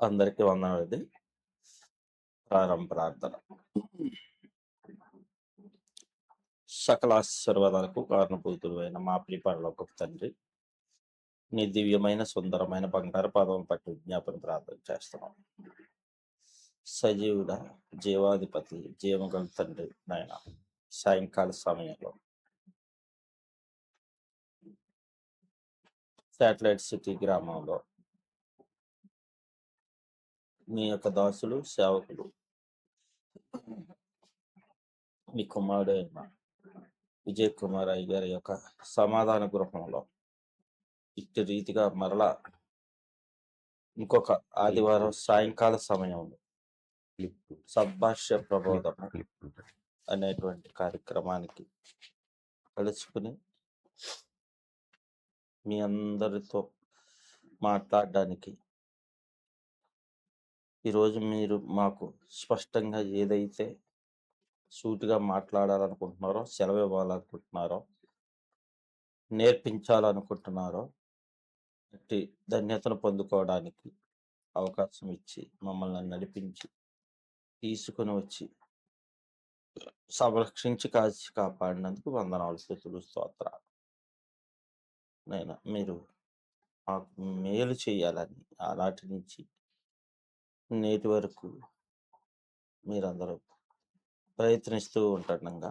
అందరికీ వందనాలండి. ప్రార్థన. సకల ఆశీర్వాదాలకు కారణభూతుడైన మా ప్రియ పరలోకపు తండ్రి, నీ దివ్యమైన సుందరమైన బంగారు పాదం పట్టి విజ్ఞాపన ప్రార్థన చేస్తున్నాం. సజీవుడ, జీవాధిపతి, జీవగల తండ్రి నాయన, సాయంకాల సమయంలో శాటిలైట్ సిటీ గ్రామంలో మీ యొక్క దాసులు, సేవకులు, మీ కుమారుడైన విజయ్ కుమార్ అయ్య గారి యొక్క సమాధాన గృహంలో ఇట్టి రీతిగా మరలా ఇంకొక ఆదివారం సాయంకాల సమయంలో సద్భాష్య ప్రబోధం అనేటువంటి కార్యక్రమానికి కలుసుకుని మీ అందరితో మాట్లాడడానికి ఈరోజు మీరు మాకు స్పష్టంగా ఏదైతే సూటిగా మాట్లాడాలనుకుంటున్నారో, సెలవు ఇవ్వాలనుకుంటున్నారో, నేర్పించాలనుకుంటున్నారో అట్టి ధన్యతను పొందుకోవడానికి అవకాశం ఇచ్చి మమ్మల్ని నడిపించి తీసుకుని వచ్చి సంరక్షించి కాచి కాపాడినందుకు వందనాలు, స్తుతులు, స్తోత్రాలు. మీరు మాకు మేలు చేయాలని ఆనాటి నుంచి నేటి వరకు మీరందరూ ప్రయత్నిస్తూ ఉంటుండగా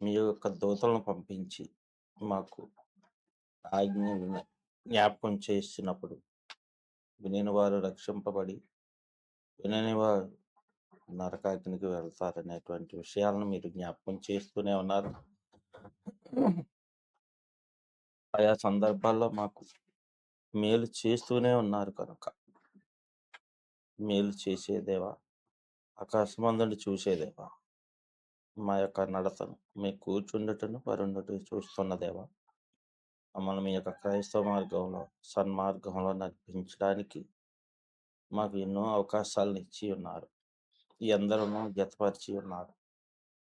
మీ యొక్క దూతలను పంపించి మాకు ఆజ్ఞ జ్ఞాపకం చేస్తున్నప్పుడు వినని వారు రక్షింపబడి వినని వారు నరకాగ్నికి వెళ్తారనేటువంటి విషయాలను మీరు జ్ఞాపకం చేస్తూనే ఉన్నారు. ఆయా సందర్భాల్లో మాకు మేలు చేస్తూనే ఉన్నారు కనుక మేలు చేసేదేవా, ఆకాశమందుండి చూసేదేవా, మా యొక్క నడతను మీ కూర్చుండటను పరుండటను చూస్తున్నదేవా, మమ్మల్ని మీ యొక్క క్రైస్తవ మార్గంలో సన్మార్గంలో నడిపించడానికి మాకు ఎన్నో అవకాశాలను ఇచ్చి ఉన్నారు. ఈ అందరూ జతపరిచి ఉన్నారు.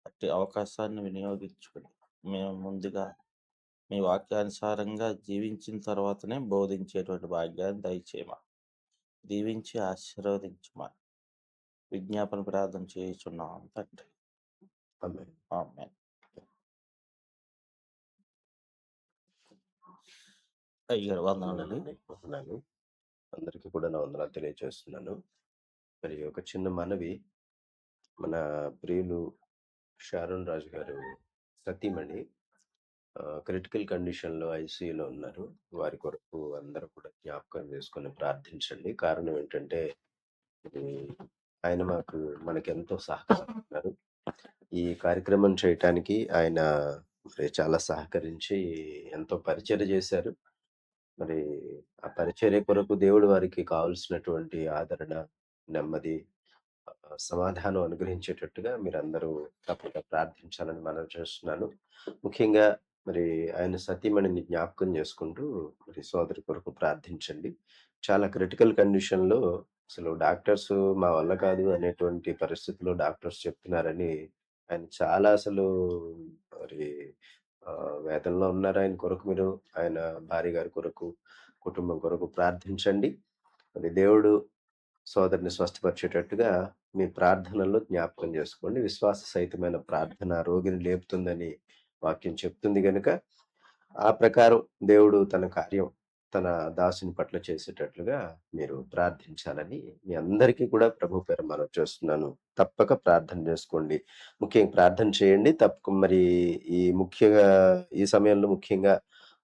అట్టి అవకాశాన్ని వినియోగించుకుని మేము ముందుగా మీ వాక్యానుసారంగా జీవించిన తర్వాతనే బోధించేటువంటి భాగ్యాన్ని దయచేయమా, దీవించి ఆశీర్వదించమా విజ్ఞాపన ప్రార్థన చేయుచున్నాం తండ్రి. ఆమేన్. అయ్యారు వందనాలండి. వందనాలు. అందరికీ కూడా నా వందనాలు తెలియజేస్తున్నాను. మరి ఒక చిన్న మనవి, మన ప్రియులు షారోన్ రాజు గారు సతీమణి క్రిటికల్ కండిషన్లో ఐసీయూలో ఉన్నారు. వారి కొరకు అందరూ కూడా జ్ఞాపకం చేసుకొని ప్రార్థించండి. కారణం ఏంటంటే ఆయన మనకెంతో సహకరిస్తున్నారు. ఈ కార్యక్రమం చేయటానికి ఆయన మరి చాలా సహకరించి ఎంతో పరిచర్య చేశారు. మరి ఆ పరిచర్య కొరకు దేవుడు వారికి కావలసినటువంటి ఆదరణ, నెమ్మది, సమాధానం అనుగ్రహించేటట్టుగా మీరందరూ తప్పక ప్రార్థించాలని మనవి చేస్తున్నాను. ముఖ్యంగా మరి ఆయన సతీమణిని జ్ఞాపకం చేసుకుంటూ మరి సోదరి కొరకు ప్రార్థించండి. చాలా క్రిటికల్ కండిషన్‌లో అసలు డాక్టర్స్ మా వల్ల కాదు అనేటువంటి పరిస్థితిలో డాక్టర్స్ చెప్తున్నారని ఆయన చాలా మరి వేదనలో ఉన్నారు. ఆయన కొరకు మీరు ఆయన భార్య గారి కొరకు, కుటుంబం కొరకు ప్రార్థించండి. మరి దేవుడు సోదరిని స్వస్థపరిచేటట్టుగా మీ ప్రార్థనలో జ్ఞాపకం చేసుకోండి. విశ్వాస సహితమైన ప్రార్థన రోగిని లేపుతుందని వాక్యం చెప్తుంది గనుక, ఆ ప్రకారం దేవుడు తన కార్యం తన దాసుని పట్ల చేసేటట్లుగా మీరు ప్రార్థించాలని మీ అందరికీ కూడా ప్రభు పేరు మనవి చేస్తున్నాను. తప్పక ప్రార్థన చేసుకోండి. ముఖ్యంగా ప్రార్థన చేయండి. మరి ఈ సమయంలో ముఖ్యంగా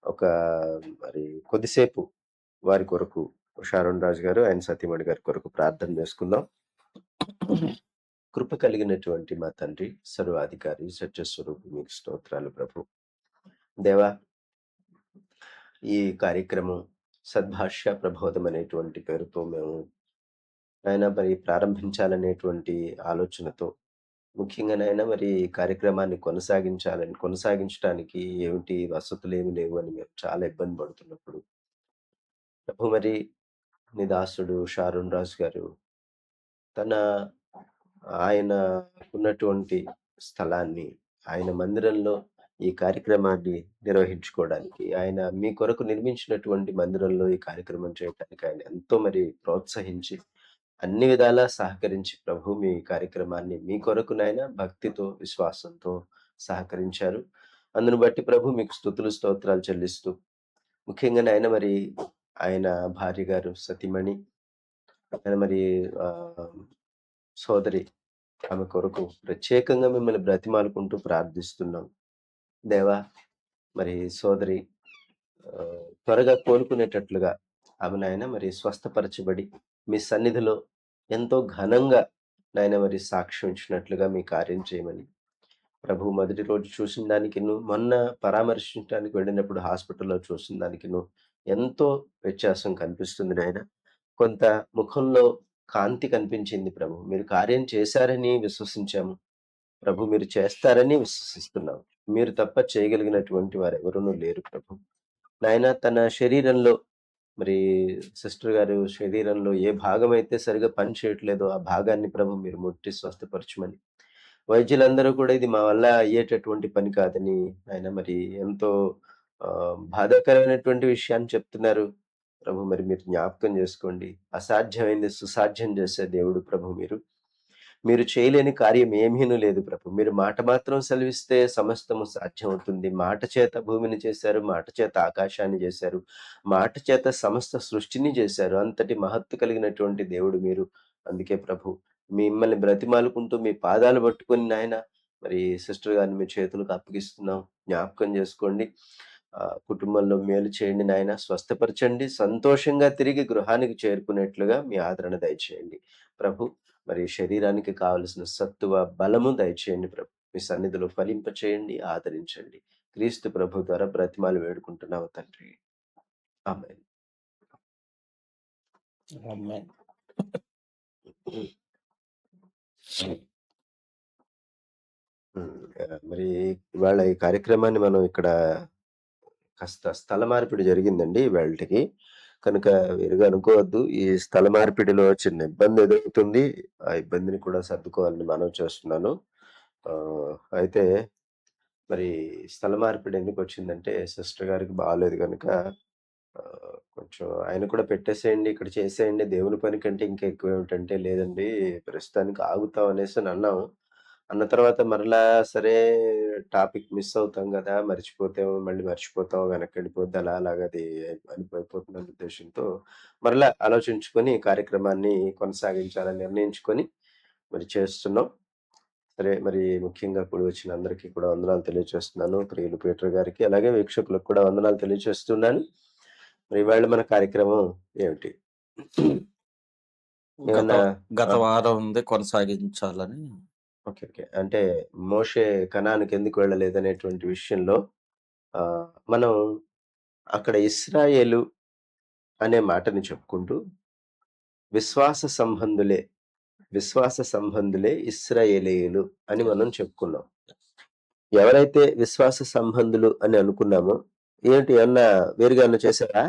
ఒక మరి కొద్దిసేపు వారి కొరకు షారోన్ రాజు గారు, ఆయన సతీమణి గారి కొరకు ప్రార్థన చేసుకుందాం. కృప కలిగినటువంటి మా తండ్రి, సర్వాధికారి, సత్యస్వరూపి, మీకు స్తోత్రాలు ప్రభు. దేవా, ఈ కార్యక్రమం సద్భాష్య ప్రబోధం అనేటువంటి పేరుతో మేము ఆయన మరి ప్రారంభించాలనేటువంటి ఆలోచనతో, ముఖ్యంగా నాయన మరి ఈ కార్యక్రమాన్ని కొనసాగించడానికి ఏమిటి వసతులు ఏమి లేవు అని మేము చాలా ఇబ్బంది పడుతున్నప్పుడు ప్రభు, మరి నీ దాసుడు షారోన్ రాజు గారు ఆయన ఉన్నటువంటి స్థలాన్ని, ఆయన మందిరంలో ఈ కార్యక్రమాన్ని నిర్వహించుకోవడానికి, ఆయన మీ కొరకు నిర్మించినటువంటి మందిరంలో ఈ కార్యక్రమం చేయడానికి ఆయన ఎంతో మరి ప్రోత్సహించి, అన్ని విధాలా సహకరించి ప్రభు మీ కార్యక్రమాన్ని మీ కొరకు నాయన భక్తితో, విశ్వాసంతో సహకరించారు. అందును బట్టి ప్రభు మీకు స్తుతులు, స్తోత్రాలు చెల్లిస్తూ, ముఖ్యంగా నాయన మరి ఆయన భార్య గారు సతీమణి, ఆయన మరి సోదరి, ఆమె కొరకు ప్రత్యేకంగా మిమ్మల్ని బ్రతిమాలుకుంటూ ప్రార్థిస్తున్నాం. దేవా, మరి సోదరి త్వరగా కోలుకునేటట్లుగా ఆమె నాయన మరి స్వస్థపరచబడి మీ సన్నిధిలో ఎంతో ఘనంగా నాయన మరి సాక్ష్యం ఇచ్చినట్లుగా మీ కార్యం చేయమని ప్రభు మొదటి రోజు చూసిన దానికిను, మొన్న పరామర్శించడానికి వెళ్ళినప్పుడు హాస్పిటల్లో చూసిన దానికిను ఎంతో వ్యత్యాసం కనిపిస్తుంది నాయన. కొంత ముఖంలో కాంతి కనిపించింది ప్రభు. మీరు కార్యం చేశారని విశ్వసించాము ప్రభు. మీరు చేస్తారని విశ్వసిస్తున్నాం. మీరు తప్ప చేయగలిగినటువంటి వారు ఎవరునూ లేరు ప్రభు. నాయన తన శరీరంలో మరి సిస్టర్ గారు శరీరంలో ఏ భాగమైతే సరిగా పని చేయట్లేదో ఆ భాగాన్ని ప్రభు మీరు ముట్టి స్వస్థపరచమని, వైద్యులందరూ కూడా ఇది మా వల్ల అయ్యేటటువంటి పని కాదని ఆయన మరి ఎంతో బాధాకరమైనటువంటి విషయాన్ని చెప్తున్నారు ప్రభు. మరి మీరు జ్ఞాపకం చేసుకోండి. అసాధ్యమైంది సుసాధ్యం చేసే దేవుడు ప్రభు. మీరు చేయలేని కార్యం ఏమీనూ లేదు ప్రభు. మీరు మాట మాత్రం సెలవిస్తే సమస్తము సాధ్యమవుతుంది. మాట చేత భూమిని చేశారు, మాట చేత ఆకాశాన్ని చేశారు, మాట చేత సమస్త సృష్టిని చేశారు. అంతటి మహత్తు కలిగినటువంటి దేవుడు మీరు. అందుకే ప్రభు మిమ్మల్ని బ్రతిమాలుకుంటూ మీ పాదాలు పట్టుకొని నాయన మరి సిస్టర్ గారిని మీ చేతులకు అప్పగిస్తున్నాం. జ్ఞాపకం చేసుకోండి. కుటుంబంలో మేలు చేయండి నాయన, స్వస్థపరచండి, సంతోషంగా తిరిగి గృహానికి చేరుకునేట్లుగా మీ ఆదరణ దయచేయండి ప్రభు. మరి శరీరానికి కావలసిన సత్తువ, బలము దయచేయండి ప్రభు. మీ సన్నిధిలో ఫలింప చేయండి, ఆదరించండి. క్రీస్తు ప్రభు ద్వారా బ్రతిమాలు వేడుకుంటున్నాము తండ్రి. ఆమేన్. ఆమేన్. మరి ఇవాళ ఈ కార్యక్రమాన్ని మనం ఇక్కడ కాస్త స్థల మార్పిడి జరిగిందండి ఇవాళకి. కనుక వేరుగా అనుకోవద్దు. ఈ స్థల మార్పిడిలో చిన్న ఇబ్బంది ఎదురవుతుంది. ఆ ఇబ్బందిని కూడా సర్దుకోవాలని మనవి చేస్తున్నాను. అయితే మరి స్థల మార్పిడి ఎందుకొచ్చిందంటే సిస్టర్ గారికి బాలేదు గనుక కొంచెం ఆయన కూడా పెట్టేసేయండి, ఇక్కడ చేసేయండి, దేవుని పని కంటే ఇంకా ఎక్కువేమిటంటే, లేదండి ప్రస్తుతానికి ఆగుతాం అనేసని అన్నాం. అన్న తర్వాత మరలా సరే టాపిక్ మిస్ అవుతాం గదా! మళ్ళీ మర్చిపోతాం, వెనక్కెళ్ళిపోద్ది అలాగా అది అయిపోతుందనే ఉద్దేశంతో మరలా ఆలోచించుకొని కార్యక్రమాన్ని కొనసాగించాలని నిర్ణయించుకొని మరి చేస్తున్నాం. సరే, మరి ముఖ్యంగా కూడి వచ్చిన అందరికీ కూడా వందనాలు తెలియజేస్తున్నాను. ప్రియులు పీటర్ గారికి, అలాగే వీక్షకులకు కూడా వందనాలు తెలియజేస్తున్నాను. మరి ఇవాళ మన కార్యక్రమం ఏమిటి? గత వారం ఉంది కొనసాగించాలని. ఓకే. అంటే మోషే కనానుకి ఎందుకు వెళ్ళలేదనేటువంటి విషయంలో మనం అక్కడ ఇశ్రాయేలు అనే మాటని చెప్పుకుంటూ విశ్వాస సంబంధులే ఇశ్రాయేలీయులు అని మనం చెప్పుకున్నాం. ఎవరైతే విశ్వాస సంబంధులు అని అనుకున్నామో, ఏంటి ఏమన్నా వేరుగా ఏమన్నా చేశారా?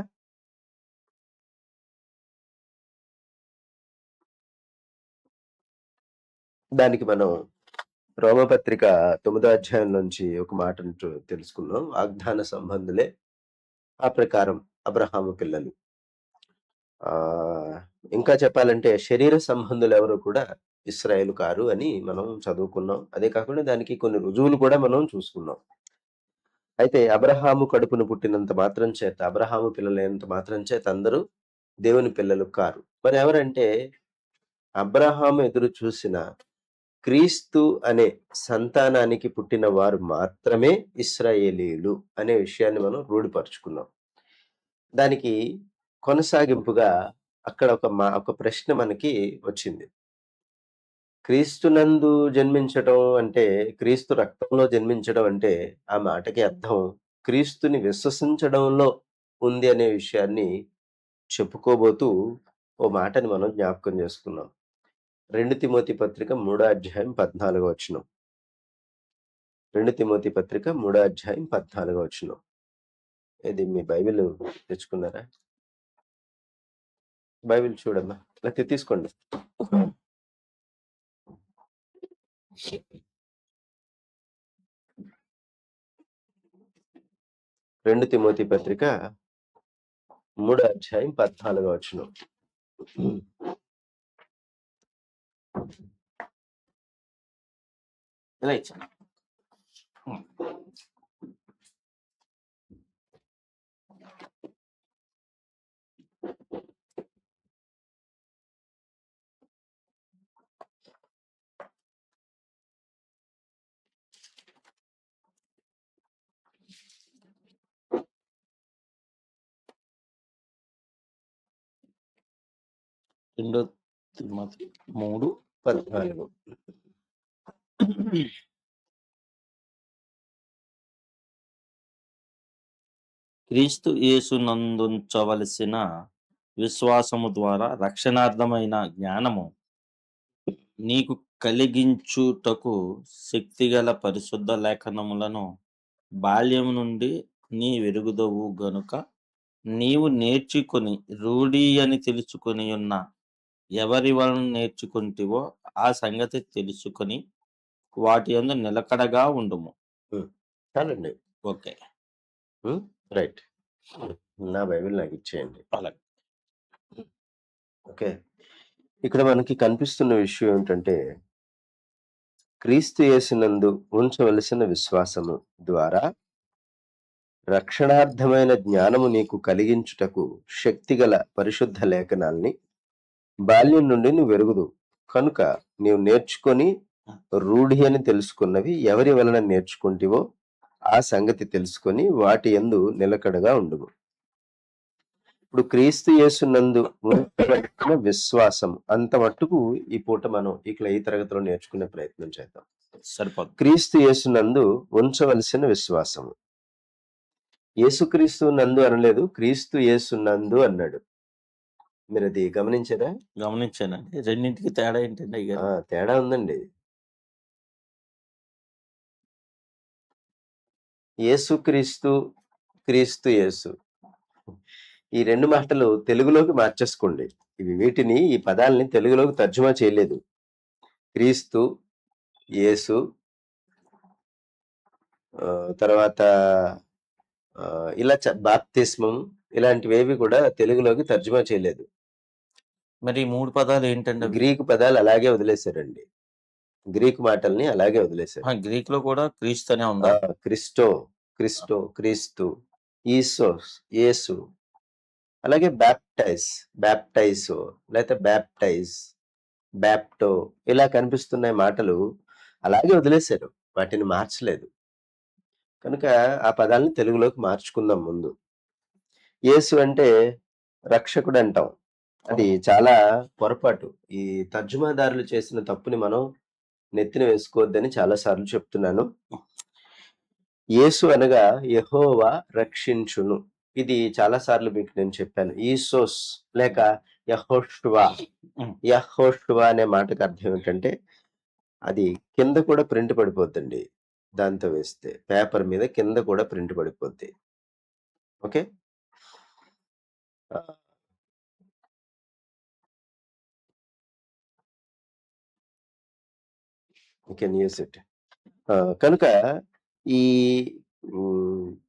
దానికి మనం రోమపత్రిక 9వ అధ్యాయం నుంచి ఒక మాటను తెలుసుకున్నాం. వాగ్దాన సంబంధులే ఆ ప్రకారం అబ్రహాము పిల్లలు. ఇంకా చెప్పాలంటే శరీర సంబంధులు ఎవరు కూడా ఇశ్రాయేలు కారు అని మనం చదువుకున్నాం. అదే కాకుండా దానికి కొన్ని రుజువులు కూడా మనం చూసుకున్నాం. అయితే అబ్రహాము కడుపును పుట్టినంత మాత్రం చేత, అబ్రహాము పిల్లలైనంత మాత్రం చేత అందరూ దేవుని పిల్లలు కారు. మరి ఎవరంటే అబ్రహాము ఎదురు చూసిన క్రీస్తు అనే సంతానానికి పుట్టిన వారు మాత్రమే ఇశ్రాయేలీయులు అనే విషయాన్ని మనం రూఢిపరుచుకున్నాం. దానికి కొనసాగింపుగా అక్కడ ఒక ప్రశ్న మనకి వచ్చింది. క్రీస్తునందు జన్మించడం అంటే, క్రీస్తు రక్తంలో జన్మించడం అంటే ఆ మాటకి అర్థం క్రీస్తుని విశ్వసించడంలో ఉంది అనే విషయాన్ని చెప్పుకోబోతూ ఓ మాటని మనం జ్ఞాపకం చేసుకున్నాం. 2 తిమోతి పత్రిక 3వ అధ్యాయం 14వ వచనం. 2 తిమోతి పత్రిక 3వ అధ్యాయం 14వ వచనం. ఇది మీ బైబిల్ తెచ్చుకున్నారా? బైబిల్ చూడమ్మా, లేకపోతే తీసుకోండి. 2 తిమోతి పత్రిక 3వ అధ్యాయం 14వ వచనం. ఇలా ఇచ్చాను. 2 తిమోతి 3:14. క్రీస్తు యేసునందుంచవలసిన విశ్వాసము ద్వారా రక్షణార్థమైన జ్ఞానము నీకు కలిగించుటకు శక్తిగల పరిశుద్ధ లేఖనములను బాల్యము నుండి నీ వెరుగుదవు గనుక నీవు నేర్చుకొని రూఢి అని తెలుసుకొని ఉన్న ఎవరి వలన నేర్చుకుంటివో ఆ సంగతి తెలుసుకొని వాటి యందు నిలకడగా ఉండుము. చాలండి. Okay, right. నా బైబిల్ నాకు ఇచ్చేయండి. అలాగే. ఓకే. ఇక్కడ మనకి కనిపిస్తున్న విషయం ఏంటంటే, క్రీస్తు యేసునందు ఉంచవలసిన విశ్వాసము ద్వారా రక్షణార్థమైన జ్ఞానము నీకు కలిగించుటకు శక్తిగల పరిశుద్ధ లేఖనాల్ని బాల్యం నుండి నువ్వు వెరుగుదువు కనుక నీవు నేర్చుకొని రూఢి అని తెలుసుకున్నవి ఎవరి వలన నేర్చుకుంటివో ఆ సంగతి తెలుసుకొని వాటి యందు నిలకడగా ఉండుము. ఇప్పుడు క్రీస్తు యేసునందు ఉంచవలసిన విశ్వాసం అంత మట్టుకు ఈ పూట మనం ఈ తరగతిలో నేర్చుకునే ప్రయత్నం చేద్దాం. సరిపోదు. క్రీస్తు యేసునందు ఉంచవలసిన విశ్వాసము. యేసుక్రీస్తు నందు అనలేదు, క్రీస్తు యేసునందు అన్నాడు. మీరు అది గమనించారా? గమనించానండి. రెండింటికి తేడా ఏంటండి అయ్యగారు? తేడా ఉందండి. యేసుక్రీస్తు, క్రీస్తు యేసు, ఈ 2 మాటలు తెలుగులోకి మార్చేసుకోండి. వీటిని ఈ పదాలని తెలుగులోకి తర్జుమా చేయలేదు. క్రీస్తు, యేసు, తర్వాత ఇలా బాప్తిస్మం ఇలాంటివేవి కూడా తెలుగులోకి తర్జుమా చేయలేదు. మరి 3 పదాలు ఏంటండి? గ్రీకు పదాలు అలాగే వదిలేశారండి. గ్రీకు మాటల్ని అలాగే వదిలేశారు. గ్రీక్ లో కూడా క్రీస్తు అనే ఉందా? క్రిస్టో, క్రిస్టో, క్రీస్తు, ఈసోస్, యేసు. అలాగే బ్యాప్టైజ్, బ్యాప్టైజో, లేకపోతే బ్యాప్టైజ్, బ్యాప్టో ఇలా కనిపిస్తున్న మాటలు అలాగే వదిలేశారు. వాటిని మార్చలేదు. కనుక ఆ పదాలను తెలుగులోకి మార్చుకుందాం ముందు. యేసు అంటే రక్షకుడు అంటాం. అది చాలా పొరపాటు. ఈ తర్జుమాదారులు చేసిన తప్పుని మనం నెత్తిన వేసుకోవద్దని చాలా సార్లు చెప్తున్నాను. యేసు అనగా యెహోవా రక్షించును. ఇది చాలా సార్లు మీకు నేను చెప్పాను. ఈసోస్ లేక యెహోషువా. యెహోషువా అనే మాటకు అర్థం ఏంటంటే అది కింద కూడా ప్రింట్ పడిపోద్దండి. దాంతో వేస్తే పేపర్ మీద కింద కూడా ప్రింట్ పడిపోద్ది. Okay. You can use it. కనుక ఈ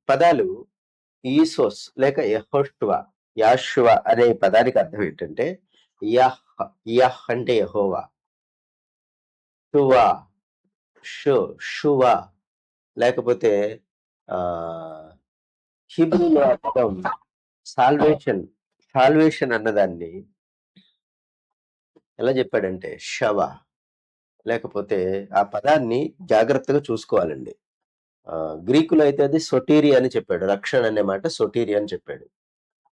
పదాలు ఈసోస్ లేక యెహోషువా, యాషువా అనే పదానికి అర్థం ఏంటంటే యహ్, యహ్ అంటే యెహోవా, షువా, షువా లేకపోతే హీబ్రూలో అర్థం సాల్వేషన్. సాల్వేషన్ అన్నదాన్ని ఎలా చెప్పాడంటే షవ, లేకపోతే ఆ పదాన్ని జాగ్రత్తగా చూసుకోవాలండి. గ్రీకులో అయితే అది సొటీరి అని చెప్పాడు. రక్షణ అనే మాట సొటీరి అని చెప్పాడు.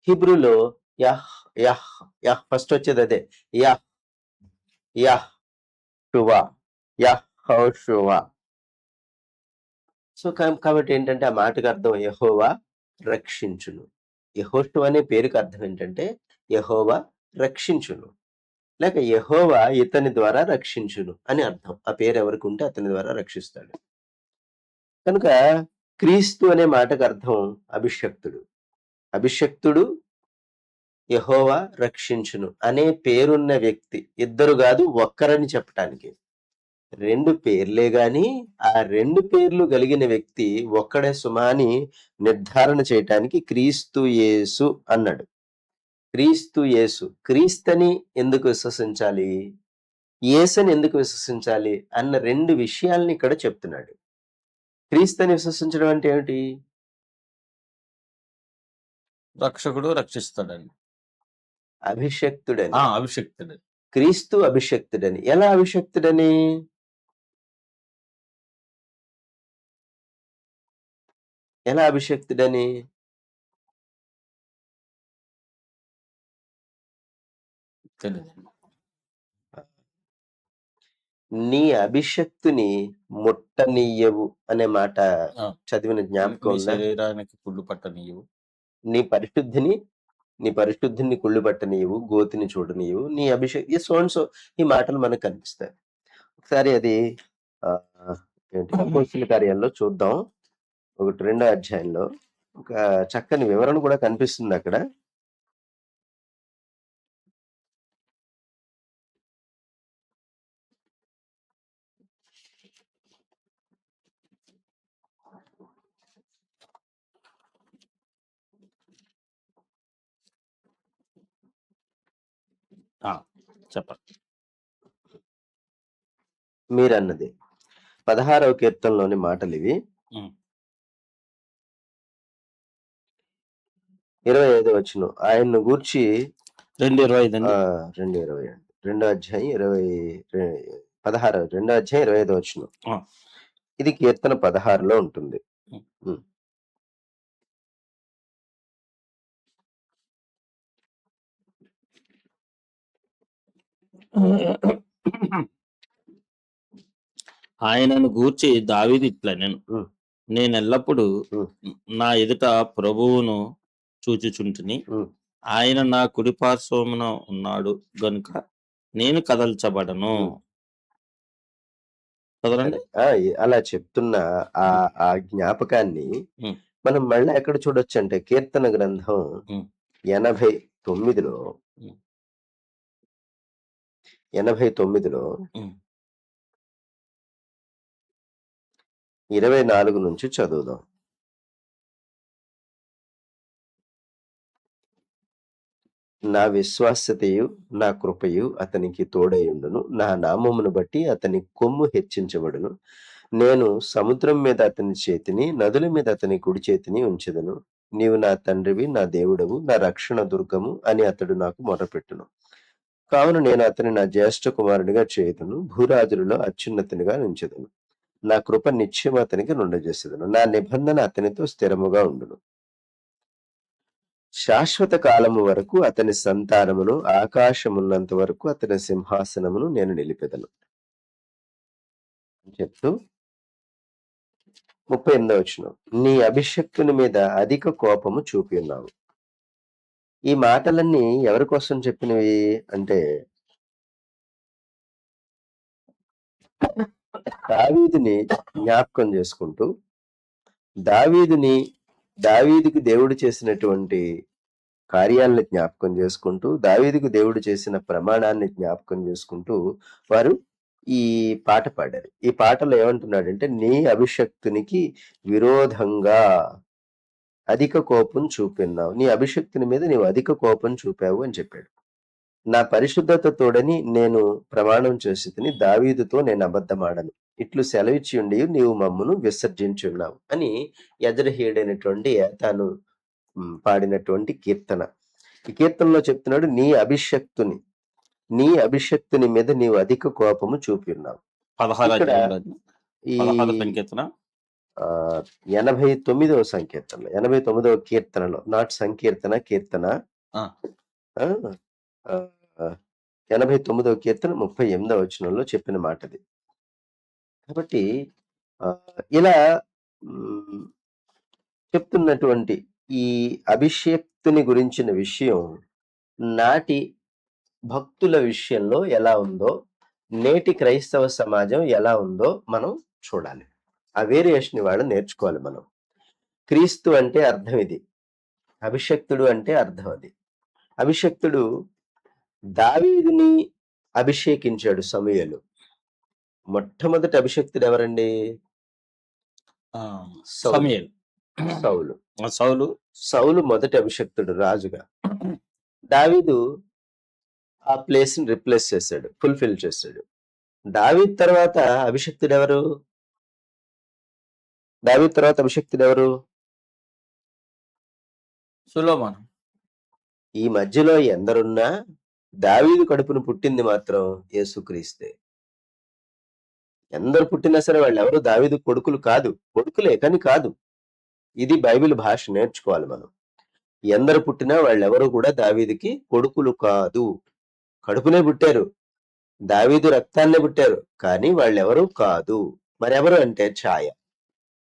హిబ్రూలో యహ్, యహ్, యహ్ ఫస్ట్ వచ్చేది అదే. Yeah, yeah షువా, yeah హోషువా. సో కాబట్టి ఏంటంటే ఆ మాటకు అర్థం యెహోవా రక్షించును. యెహోషువా అనే పేరుకి అర్థం ఏంటంటే యెహోవా రక్షించును, లేక యెహోవా ఇతని ద్వారా రక్షించును అని అర్థం. ఆ పేరు ఎవరికి ఉంటే అతని ద్వారా రక్షిస్తాడు. కనుక క్రీస్తు అనే మాటకు అర్థం అభిషక్తుడు. అభిషక్తుడు యెహోవా రక్షించును అనే పేరున్న వ్యక్తి ఇద్దరు కాదు ఒక్కరని చెప్పటానికి. 2 పేర్లే గాని ఆ 2 పేర్లు కలిగిన వ్యక్తి ఒక్కడే సుమా అని నిర్ధారణ చేయటానికి క్రీస్తు యేసు అన్నాడు. క్రీస్తు యేసు. క్రీస్తని ఎందుకు విశ్వసించాలి? యేసని ఎందుకు విశ్వసించాలి? అన్న 2 విషయాల్ని ఇక్కడ చెప్తున్నాడు. క్రీస్తుని విశ్వసించడం అంటే ఏమిటి? రక్షకుడు రక్షిస్తాడని. అభిషక్తుడని. అభిషక్తుడని. క్రీస్తు అభిషక్తుడని. ఎలా అభిషక్తుడని? ఎలా అభిషక్తుడని? తెలియదండి. నీ అభిషక్తుని ముట్టనీయవు అనే మాట ఆ. చదివిన జ్ఞాపకం నీ ఉందా? శరీరానికి కుళ్ళు పట్టనీయవు. నీ పరిశుద్ధిని కుళ్ళు పట్టనీయవు, గోతిని చూడనీయవు, నీ అభిషేక్ సో అండ్ సో ఈ మాటలు మనకు కనిపిస్తాయి. ఒకసారి అది ఏంటి అపోస్తలుల కార్యాల్లో చూద్దాం. 2వ అధ్యాయంలో ఒక చక్కని వివరణ కూడా కనిపిస్తుంది అక్కడ. చెప్పండి. మీరన్నది 16వ కీర్తనలోని మాటలు ఇవి. 25వ వచనం ఆయన్ను గూర్చి 2:25 2 అధ్యాయం 16 2 అధ్యాయం 25వ వచనం. ఇది కీర్తన 16లో ఉంటుంది. ఆయనను గూర్చి దావీదు ఇట్లా నేను ఎల్లప్పుడు నా ఎదుట ప్రభువును చూచుచుంటిని. ఆయన నా కుడి పార్శ్వమున ఉన్నాడు గనుక నేను కదల్చబడను. కదలండి. అలా చెప్తున్న ఆ జ్ఞాపకాన్ని మనం మళ్ళీ ఎక్కడ చూడొచ్చు అంటే కీర్తన గ్రంథం 89లో 24 నుంచి చదువుదాం. నా విశ్వాస్యతయు నా కృపయు అతనికి తోడయుండును. నా నామమును బట్టి అతని కొమ్ము హెచ్చించబడును. నేను సముద్రం మీద అతని చేతిని, నదుల మీద అతని కుడి చేతిని ఉంచెదను. నీవు నా తండ్రివి, నా దేవుడవు, నా రక్షణ దుర్గము అని అతడు నాకు మొరపెట్టును. కావున నేను అతని నా జ్యేష్ఠ కుమారునిగా చేయుదును, భూరాజులలో అత్యున్నతునిగా ఉంచెదను. నా కృప నిత్యం అతనికి నుండజేసేదను. నా నిబంధన అతనితో స్థిరముగా ఉండును. శాశ్వత కాలము వరకు అతని సంతానమును, ఆకాశమున్నంత వరకు అతని సింహాసనమును నేను నిలిపెదను చెప్తూ 38వ వచనం. నీ అభిషక్తుని మీద అధిక కోపము చూపి ఉన్నావు. ఈ మాటలన్నీ ఎవరి కోసం చెప్పినవి అంటే దావీదుని జ్ఞాపకం చేసుకుంటూ, దావీదుకి దేవుడు చేసినటువంటి కార్యాలను జ్ఞాపకం చేసుకుంటూ, దావీదుకు దేవుడు చేసిన ప్రమాణాన్ని జ్ఞాపకం చేసుకుంటూ వారు ఈ పాట పాడారు. ఈ పాటలో ఏమంటున్నాడంటే, నీ అభిషక్తునికి విరోధంగా అధిక కోపం చూపిన్నావు, నీ అభిషక్తుని మీద నీవు అధిక కోపం చూపావు అని చెప్పాడు. నా పరిశుద్ధత తోడని నేను ప్రమాణం చేసి తిని, దావీదుతో నేను అబద్ధమాడను, ఇట్లు సెలవిచ్చి ఉండి నీవు మమ్మును విసర్జించున్నావు అని యజ్రెహీయుడైనటువంటి ఏతాను పాడినటువంటి కీర్తన. ఈ కీర్తనలో చెప్తున్నాడు, నీ అభిషక్తుని మీద నీవు అధిక కోపము చూపి ఉన్నావు. 89వ సంకీర్తనలో 89వ కీర్తనలో నాట్ సంకీర్తన 89వ కీర్తన 38వ వచనంలో చెప్పిన మాటది. కాబట్టి ఇలా చెప్తున్నటువంటి ఈ అభిషేక్తుని గురించిన విషయం నాటి భక్తుల విషయంలో ఎలా ఉందో, నేటి క్రైస్తవ సమాజం ఎలా ఉందో మనం చూడాలి. ఆ వేరియేషన్ వాళ్ళు నేర్చుకోవాలి మనం. క్రీస్తు అంటే అర్థం ఇది, అభిషక్తుడు అంటే అర్థం అది. అభిషక్తుడు దావీదుని అభిషేకించాడు సమూయేలు. మొట్టమొదటి అభిషిక్తుడు ఎవరండి? ఆ, సౌలు. సమయల్ సౌలు. సౌలు సౌలు మొదటి అభిషిక్తుడు రాజుగా. దావీదు ఆ ప్లేస్ ని రిప్లేస్ చేశాడు, ఫుల్ఫిల్ చేశాడు. దావీద్ తర్వాత అభిషిక్తుడు ఎవరు? దావీద్ తర్వాత అభిషిక్తుడు ఎవరు? సులోమాన్. ఈ మధ్యలో ఎందరున్నా దావీదు కడుపును పుట్టింది మాత్రం యేసుక్రీస్తే. ఎందరు పుట్టినా సరే వాళ్ళు ఎవరు దావీదు కొడుకులు కాదు. కొడుకులే కానీ కాదు. ఇది బైబిల్ భాష నేర్చుకోవాలి మనం. ఎందరు పుట్టినా వాళ్ళెవరు కూడా దావీదుకి కొడుకులు కాదు. కడుపునే పుట్టారు, దావీదు రక్తాన్నే పుట్టారు, కానీ వాళ్ళెవరు కాదు. మరెవరు అంటే ఛాయ.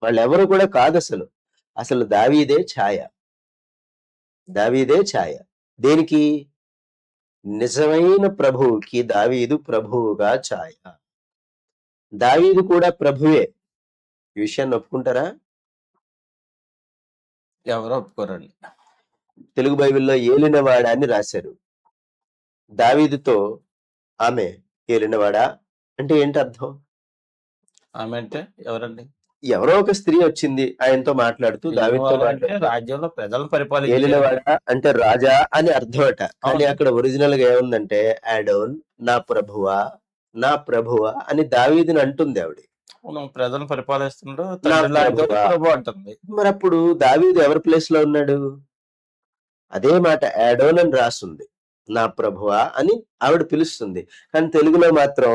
వాళ్ళెవరు కూడా కాదు. అసలు దావీదే ఛాయ. దావీదే ఛాయ. దేనికి? నిజమైన ప్రభువుకి దావీదు ప్రభువుగా ఛాయ. దావీదు కూడా ప్రభువే. ఈ విషయాన్ని ఒప్పుకుంటారా? ఎవరో ఒప్పుకోరండి. తెలుగు బైబిల్లో ఏలినవాడా అని రాశారు. దావీదుతో ఆమె ఏలినవాడా అంటే ఏంటి అర్థం? ఆమె అంటే ఎవరండి? ఎవరో ఒక స్త్రీ వచ్చింది ఆయనతో మాట్లాడుతూ, దావీదుతో అంటే రాజ్యంలో ప్రజలను పరిపాలించే ఏలినవాడా అంటే రాజా అని అర్థమట. కానీ అవును. అక్కడ ఒరిజినల్ గా ఏముందంటే ఆడోన్, నా ప్రభువా, నా ప్రభువా అని దావీదుని అంటుంది ఆవిడ. ప్రజలను పరిపాలిస్తున్నాడు, నా తండ్రి లాంటి ప్రభువా. ప్రభు అంటుంది. మరి అప్పుడు దావీదు ఎవరి ప్లేస్ లో ఉన్నాడు? అదే మాట ఆడోన్ అని రాస్తుంది. నా ప్రభువా అని ఆవిడ పిలుస్తుంది. కానీ తెలుగులో మాత్రం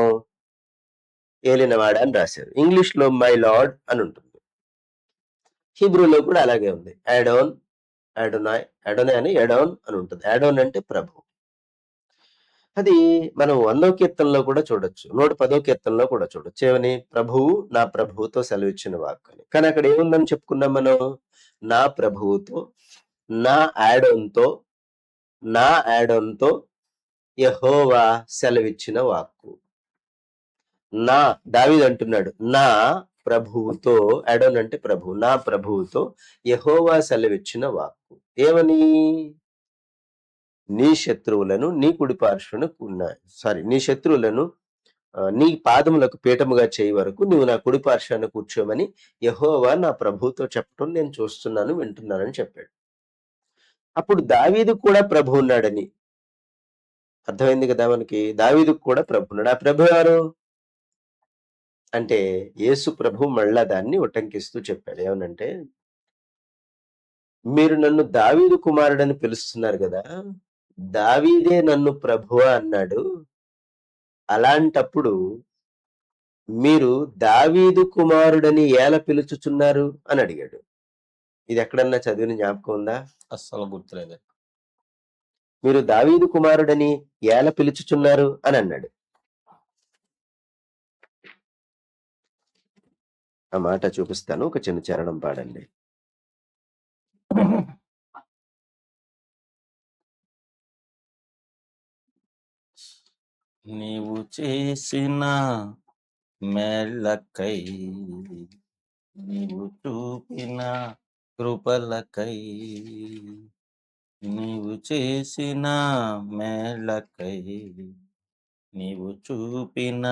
ఏలినవాడా అని రాశారు. ఇంగ్లీష్ లో మై లార్డ్ అని ఉంటుంది. హీబ్రూలో కూడా అలాగే ఉంది. ఆడోన్, అడోనాయ్, అడోనాయ్ అని ఎడోన్ అని ఉంటుంది. అడోన్ అంటే ప్రభు. అది మనం 100వ కీర్తనలో కూడా చూడొచ్చు, 110వ కీర్తనలో కూడా చూడొచ్చు. ఏమని? ప్రభువు నా ప్రభువుతో సెలవిచ్చిన వాక్కు అని. కానీ అక్కడ ఏముందని చెప్పుకున్నాం మనం? నా ప్రభువుతో, నా ఆడోన్తో యెహోవా సెలవిచ్చిన వాక్కు. నా దావీదు అంటున్నాడు, నా ప్రభువుతో, అడోన్ అంటే ప్రభు, నా ప్రభువుతో యెహోవా సెలవిచ్చిన వాక్కు. ఏమని? నీ శత్రువులను నీ కుడి పార్శ్వను నీ శత్రువులను నీ పాదములకు పీఠముగా చేయి వరకు నువ్వు నా కుడి పార్శ్వాన్ని కూర్చోమని యెహోవా నా ప్రభువుతో చెప్పడం నేను చూస్తున్నాను, వింటున్నానని చెప్పాడు. అప్పుడు దావీదు కూడా ప్రభు ఉన్నాడని అర్థమైంది కదా మనకి. దావీదు కూడా ప్రభు ఉన్నాడు. ఆ ప్రభు ఎవరు అంటే యేసు ప్రభు మళ్ళా దాన్ని ఉటంకిస్తూ చెప్పాడు. ఏమనంటే, మీరు నన్ను దావీదు కుమారుడని పిలుస్తున్నారు కదా, దావీదే నన్ను ప్రభువా అన్నాడు. అలాంటప్పుడు మీరు దావీదు కుమారుడని ఎలా పిలుచుచున్నారు అని అడిగాడు. ఇది ఎక్కడన్నా చదివిన జ్ఞాపకం ఉందా? అస్సలు గుర్తులేదు. మీరు దావీదు కుమారుడని ఎలా పిలుచుచున్నారు అని అన్నాడు. ఆ మాట చూపిస్తాను, ఒక చిన్న చరణం పాడండి. నీవు చేసిన మేళ్ళకై, నీవు చూపిన కృపలకై, నీవు చేసిన మేళ్ళకై, నీవు చూపిన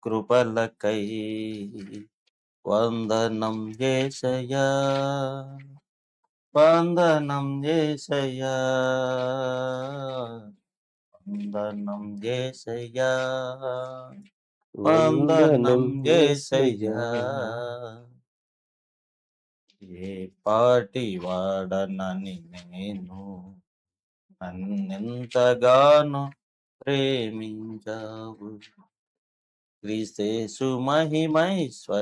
కృపలకై వందనం యేసయ్యా, వందనం యేసయ్యా, వందనం యేసయ్యా, వందనం యేసయ్యా. ఏ పాటి వాడనని నేను నన్నెంతగానో ప్రేమించావు, క్రీస్తేసు మహిమైశ్వర్యములో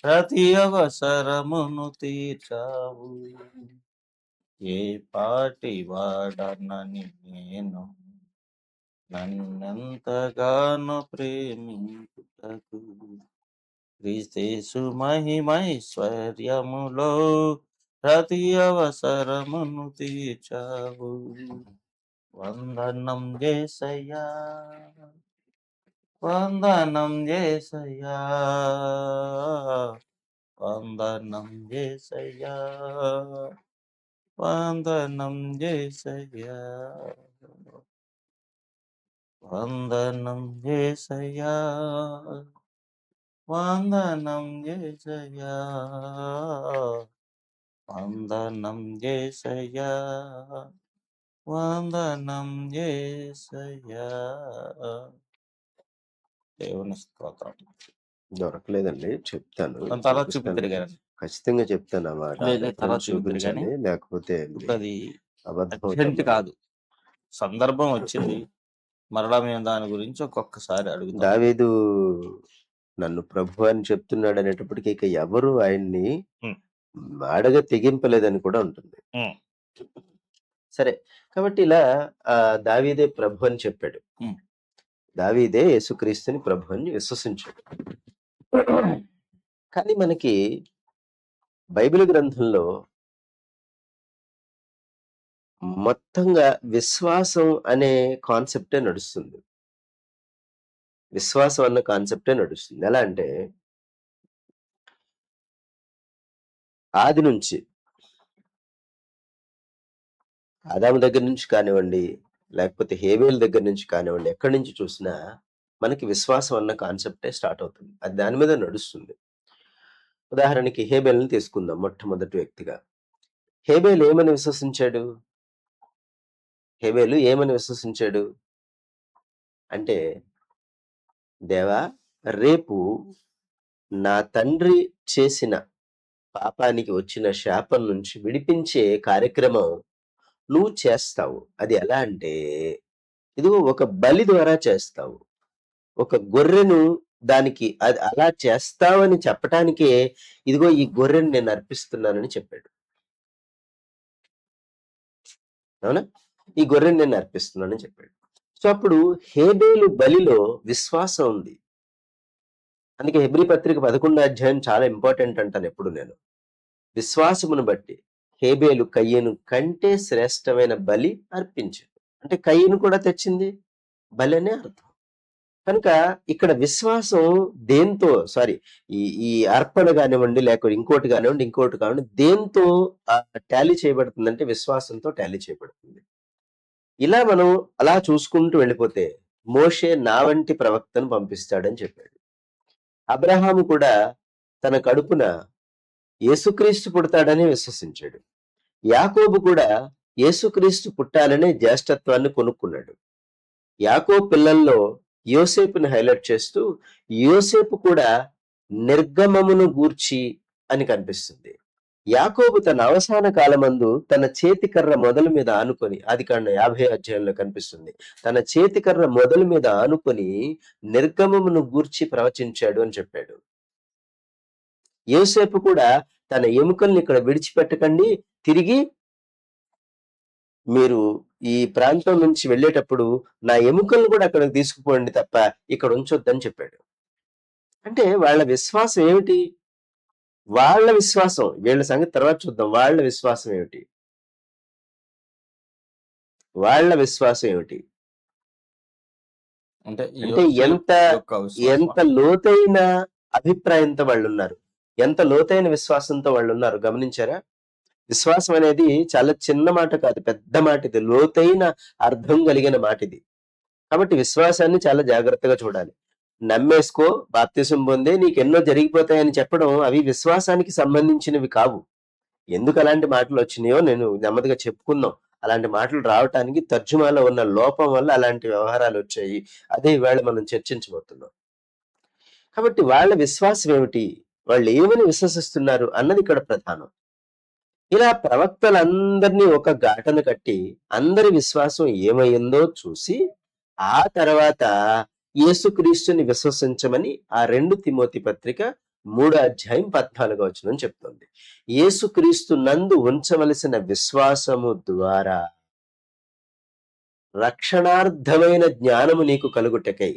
ప్రతి అవసరమును తీర్చావు. ఏ పాటి వాడనని నేను నన్నెంతగానో ప్రేమించుటకు, క్రీస్తేసు మహిమైశ్వర్యములో ప్రతి అవసరమును తీర్చావు. వందనం యేసయ్యా, వందనం యేసయ్యా, వందనం యేసయ్యా, వందనం యేసయ్యా. వందనం యేసయ్యా, వందనం యేసయ్యా, వందనం యేసయ్యా, వందనం యేసయ్యా. దేవుని స్తోత్రం. దొరకలేదండి. చెప్తాను. దాని తర్వాత చూపిస్తాను. చూపిద్దరు గాని. ఖచ్చితంగా చెప్తాను ఆ మాట. లేదు, తర్వాత రెఫరెన్స్ చూపిద్దరు గాని. చూపించాలి. లేకపోతే ఇప్పుడు అది అబద్ధం అవుతాం అర్జెంట్ మనం. కాదు. సందర్భం వచ్చింది. మరలా మేము దాని గురించి ఒక్కొక్కసారి అడుగుతాం. దావీదు నన్ను ప్రభు అని చెప్తున్నాడు అనేటప్పటికి ఇక ఎవరు ఆయన్ని హ్మ్. అడగ తెగింపలేదని కూడా ఉంటుంది. హ్మ్. సరే, కాబట్టి ఇలా దావీదే ప్రభు అని చెప్పాడు. హ్మ్. దావీదే యేసుక్రీస్తుని ప్రభు అని విశ్వసించాడు. కానీ మనకి బైబిల్ గ్రంథంలో మొత్తంగా విశ్వాసం అనే కాన్సెప్టే నడుస్తుంది. విశ్వాసం అన్న కాన్సెప్టే నడుస్తుంది. ఎలా అంటే ఆది నుంచి ఆదాము దగ్గర నుంచి కానివ్వండి, లేకపోతే హేబేల్ దగ్గర నుంచి కానివ్వండి, ఎక్కడి నుంచి చూసినా మనకి విశ్వాసం అన్న కాన్సెప్టే స్టార్ట్ అవుతుంది. అది దాని మీద నడుస్తుంది. ఉదాహరణకి హేబేల్ని తీసుకుందాం మొట్టమొదటి వ్యక్తిగా. హేబేలు ఏమని విశ్వసించాడు? హేబేలు ఏమని విశ్వసించాడు అంటే, దేవా, రేపు నా తండ్రి చేసిన పాపానికి వచ్చిన శాపం నుంచి విడిపించే కార్యక్రమం నువ్వు చేస్తావు. అది ఎలా అంటే, ఇదిగో ఒక బలి ద్వారా చేస్తావు. ఒక గొర్రెను దానికి అది అలా చేస్తావని చెప్పటానికే ఇదిగో ఈ గొర్రెను నేను అర్పిస్తున్నానని చెప్పాడు. అవునా? ఈ గొర్రెను నేను అర్పిస్తున్నానని చెప్పాడు. సో అప్పుడు హేబేలు బలిలో విశ్వాసం ఉంది. అందుకే హెబ్రీ పత్రిక 11వ అధ్యాయం చాలా ఇంపార్టెంట్ అంటాను ఎప్పుడు నేను. విశ్వాసమును బట్టి హేబేలు కయ్యను కంటే శ్రేష్టమైన బలి అర్పించాడు. అంటే కయ్యను కూడా తెచ్చింది బలి అనే అర్థం. కనుక ఇక్కడ విశ్వాసం దేంతో ఈ అర్పణ కానివ్వండి, లేకపోతే ఇంకోటి కానివ్వండి, దేంతో టాలీ చేయబడుతుంది అంటే విశ్వాసంతో టాలీ చేయబడుతుంది. ఇలా మనం అలా చూసుకుంటూ వెళ్ళిపోతే మోషే నా వంటి ప్రవక్తను పంపిస్తాడని చెప్పాడు. అబ్రహాము కూడా తన కడుపున యేసుక్రీస్తు పుడతాడని విశ్వసించాడు. యాకోబు కూడా యేసుక్రీస్తు పుట్టాలనే జ్యేష్ఠత్వాన్ని కొనుక్కున్నాడు. యాకోబు పిల్లల్లో యోసేపుని హైలైట్ చేస్తూ యోసేపు కూడా నిర్గమమును గూర్చి అని కనిపిస్తుంది. యాకోబు తన అవసాన కాలమందు తన చేతికర్ర మొదలు మీద ఆనుకొని, ఆదికాండం 50వ అధ్యాయంలో కనిపిస్తుంది, తన చేతికర్ర మొదలు మీద ఆనుకొని నిర్గమమును గూర్చి ప్రవచించాడు అని చెప్పాడు. యోసేపు కూడా తన ఎముకల్ని ఇక్కడ విడిచిపెట్టకండి, తిరిగి మీరు ఈ ప్రాంతం నుంచి వెళ్ళేటప్పుడు నా ఎముకలను కూడా అక్కడికి తీసుకుపోండి తప్ప ఇక్కడ ఉంచొద్దని చెప్పాడు. అంటే వాళ్ళ విశ్వాసం ఏమిటి? వాళ్ళ విశ్వాసం, వీళ్ళ సంగతి తర్వాత చూద్దాం. వాళ్ళ విశ్వాసం ఏమిటి? వాళ్ళ విశ్వాసం ఏమిటి అంటే ఎంత లోతైన అభిప్రాయంతో వాళ్ళు ఉన్నారు, ఎంత లోతైన విశ్వాసంతో వాళ్ళు ఉన్నారు గమనించారా? విశ్వాసం అనేది చాలా చిన్న మాట కాదు, పెద్ద మాట. ఇది లోతైన అర్థం కలిగిన మాట ఇది. కాబట్టి విశ్వాసాన్ని చాలా జాగ్రత్తగా చూడాలి. నమ్మేసుకో, బాప్తిసం పొందే, నీకు ఎన్నో జరిగిపోతాయని చెప్పడం అవి విశ్వాసానికి సంబంధించినవి కావు. ఎందుకు అలాంటి మాటలు వచ్చినాయో నేను నెమ్మదిగా చెప్పుకుందాం. అలాంటి మాటలు రావటానికి తర్జుమాలో ఉన్న లోపం వల్ల అలాంటి వ్యవహారాలు వచ్చాయి. అదే ఇవాళ మనం చర్చించబోతున్నాం. కాబట్టి వాళ్ళ విశ్వాసం ఏమిటి, వాళ్ళు ఏమని విశ్వసిస్తున్నారు అన్నది ఇక్కడ ప్రధానం. ఇలా ప్రవక్తలందరినీ ఒక ఘాటను కట్టి అందరి విశ్వాసం ఏమైందో చూసి ఆ తర్వాత యేసుక్రీస్తుని విశ్వసించమని ఆ 2 తిమోతి పత్రిక 3వ అధ్యాయం 14వ వచనం చెప్తుంది. యేసుక్రీస్తు నందు ఉంచవలసిన విశ్వాసము ద్వారా రక్షణార్థమైన జ్ఞానము నీకు కలుగుటకై.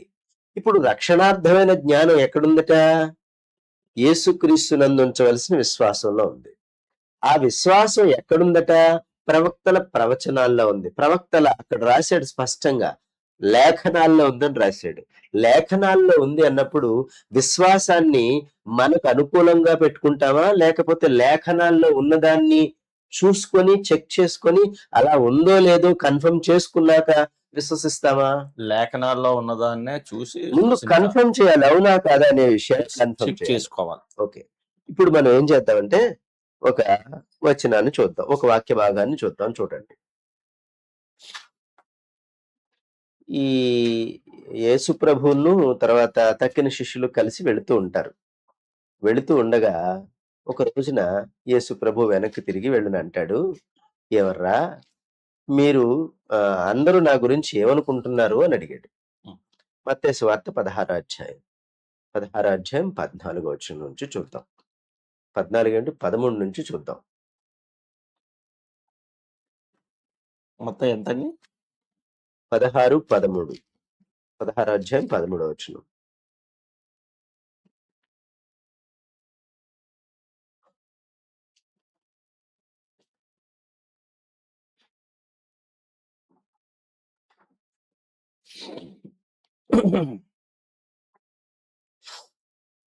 ఇప్పుడు రక్షణార్థమైన జ్ఞానం ఎక్కడుందట? యేసుక్రీస్తు నందు ఉంచవలసిన విశ్వాసంలో ఉంది. ఆ విశ్వాసం ఎక్కడుందట? ప్రవక్తల ప్రవచనాల్లో ఉంది. ప్రవక్తల అక్కడ రాశాడు స్పష్టంగా, లేఖనాల్లో ఉందని రాశాడు. లేఖనాల్లో ఉంది అన్నప్పుడు విశ్వాసాన్ని మనకు అనుకూలంగా పెట్టుకుంటామా, లేకపోతే లేఖనాల్లో ఉన్నదాన్ని చూసుకొని చెక్ చేసుకొని అలా ఉందో లేదో కన్ఫర్మ్ చేసుకున్నాక విశ్వసిస్తామా? లేఖనాల్లో ఉన్నదాన్నే చూసి ముందు విశ్వసించాలి. కన్ఫర్మ్ చేయాలి, అవునా కాదా అనే విషయాన్ని కన్ఫర్మ్ చెక్ చేయాలి. చేసుకోవాలి. ఓకే, ఇప్పుడు మనం ఏం చేద్దామంటే ఒక వచనాన్ని చూద్దాం, ఒక వాక్య భాగాన్ని చూద్దాం. చూడండి, ఈ యేసు ప్రభువును తర్వాత తక్కిన శిష్యులు కలిసి వెళుతూ ఉంటారు. వెళుతూ ఉండగా ఒక రోజున యేసు ప్రభు వెనక్కి తిరిగి వెళ్ళుని అంటాడు, ఎవర్రా మీరు అందరూ నా గురించి ఏమనుకుంటున్నారు అని అడిగాడు. మత్తయి సువార్త 16వ అధ్యాయం 14వ వచనం నుంచి చూద్దాం. 13 నుంచి చూద్దాం. మొత్తం ఎంతండి? 16, 13. 16వ అధ్యాయం 13వ వచనం.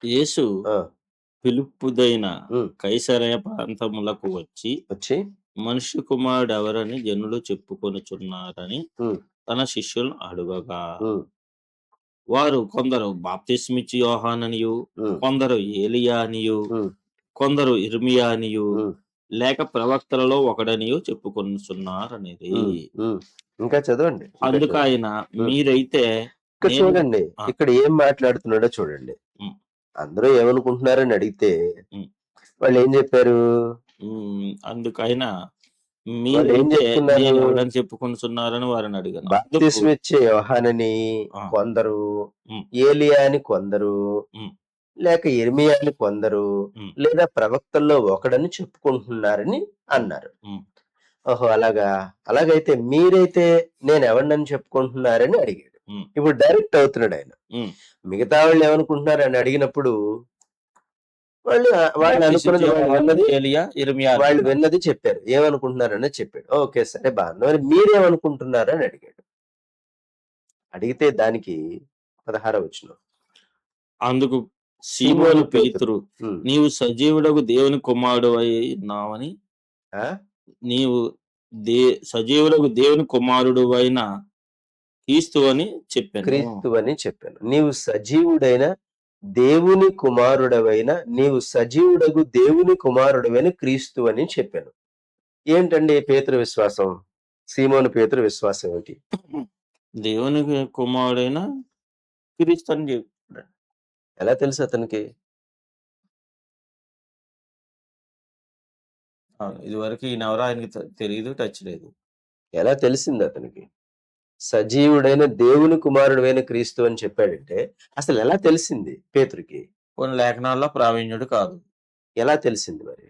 యేసు ఆ, పిలుపుదైన ఉమ్, కైసరయ ప్రాంతములకు వచ్చి వచ్చి మనుష్య కుమారుడు ఎవరని జనులు చెప్పుకొనుచున్నారని ఉమ్, తన శిష్యులను అడుగగా ఉమ్, వారు కొందరు బాప్తిస్మిచ్చి యోహాననియు, ఉమ్, కొందరు ఏలియా అనియు, ఉమ్, కొందరు ఇర్మియా అనియు, ఉమ్, లేక ప్రవక్తలలో ఒకడనియు చెప్పుకొనుచున్నారనేది. ఇంకా చదవండి, ఇంకా అందుకు చదవండి. ఆయన మీరైతే ఇక్కడ నేను చూడండి, ఆ, ఇక్కడ ఏం మాట్లాడుతున్నాడో చూడండి. ఉమ్, అందరూ ఏమనుకుంటున్నారని అడిగితే ఉమ్, వాళ్ళు ఏం చెప్పారు? అందుకు ఆయన వాళ్ళు ఏం మీరైతే చెప్తున్నారు? నేను ఎవడని చెప్పుకొనుచున్నారని వారిని అడిగాను. అందుకు బాప్తిస్మ ఇచ్చే యోహానని ఆ, కొందరు, ఉమ్, ఏలియా అని కొందరు, ఉమ్, లేక ఇర్మియా అని కొందరు, ఉమ్, లేదా ప్రవక్తల్లో ఒకడని చెప్పుకుంటున్నారని అన్నారు. ఉమ్, ఓహో, అలాగైతే మీరైతే నేను ఎవరినని చెప్పుకుంటున్నారని అడిగాడు. ఉమ్, ఇప్పుడు డైరెక్ట్ అవుతున్నాడు ఆయన. ఉమ్. మిగతా వాళ్ళు ఏమనుకుంటున్నారు అని అడిగినప్పుడు వాళ్ళు వాళ్ళు అనుకున్నది అన్నది ఏలియా, ఇర్మియా వాళ్ళు అనుకున్నారు. విన్నది చెప్పారు, ఏమనుకుంటున్నారని చెప్పాడు. ఓకే, సరే బాగుంది, మరి మీరేమనుకుంటున్నారు అని అడిగాడు. అడిగితే దానికి 16వ వచనం. అందుకు సీమోను సీమోను పేతురు, పేతురు, నీవు సజీవుడకు దేవుని కుమారుడు అయినావని, ఆ? నీవు సజీవుడకు దేవుని కుమారుడు అయిన క్రీస్తు అని చెప్పాను. క్రీస్తు అని చెప్పాను. నీవు సజీవుడైన దేవుని కుమారుడవైన, నీవు సజీవుడగు దేవుని కుమారుడవైన క్రీస్తు అని చెప్పాను. ఏంటండి పేతురు విశ్వాసం? సీమోను పేతురు విశ్వాసం ఏంటి? దేవుని కుమారుడైన క్రీస్తు అని చెప్పాడు. ఎలా తెలుసు అతనికి? ఇదివరకు ఈయన ఎవరో ఆయనకి తెలియదు, టచ్ లేదు. ఎలా తెలిసింది అతనికి? సజీవుడైన దేవుని కుమారుడైన క్రీస్తు అని చెప్పాడంటే అసలు ఎలా తెలిసింది పేతురికి? కొన్ని లేఖనాల్లో ప్రావీణ్యుడు కాదు. ఎలా తెలిసింది మరి?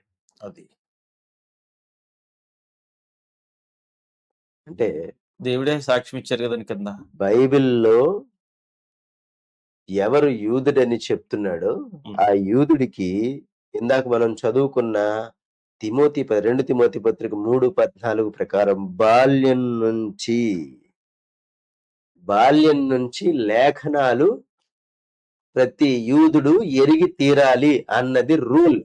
అది అంటే దేవుడే సాక్ష్యం ఇచ్చారు కదా కింద. బైబిల్లో ఎవరు యూదుడని చెప్తున్నాడో ఆ యూదుడికి ఇందాక మనం చదువుకున్న 2 తిమోతి పత్రిక 3:14 ప్రకారం బాల్యం నుంచి లేఖనాలు ప్రతి యూదుడు ఎరిగి తీరాలి అన్నది రూల్.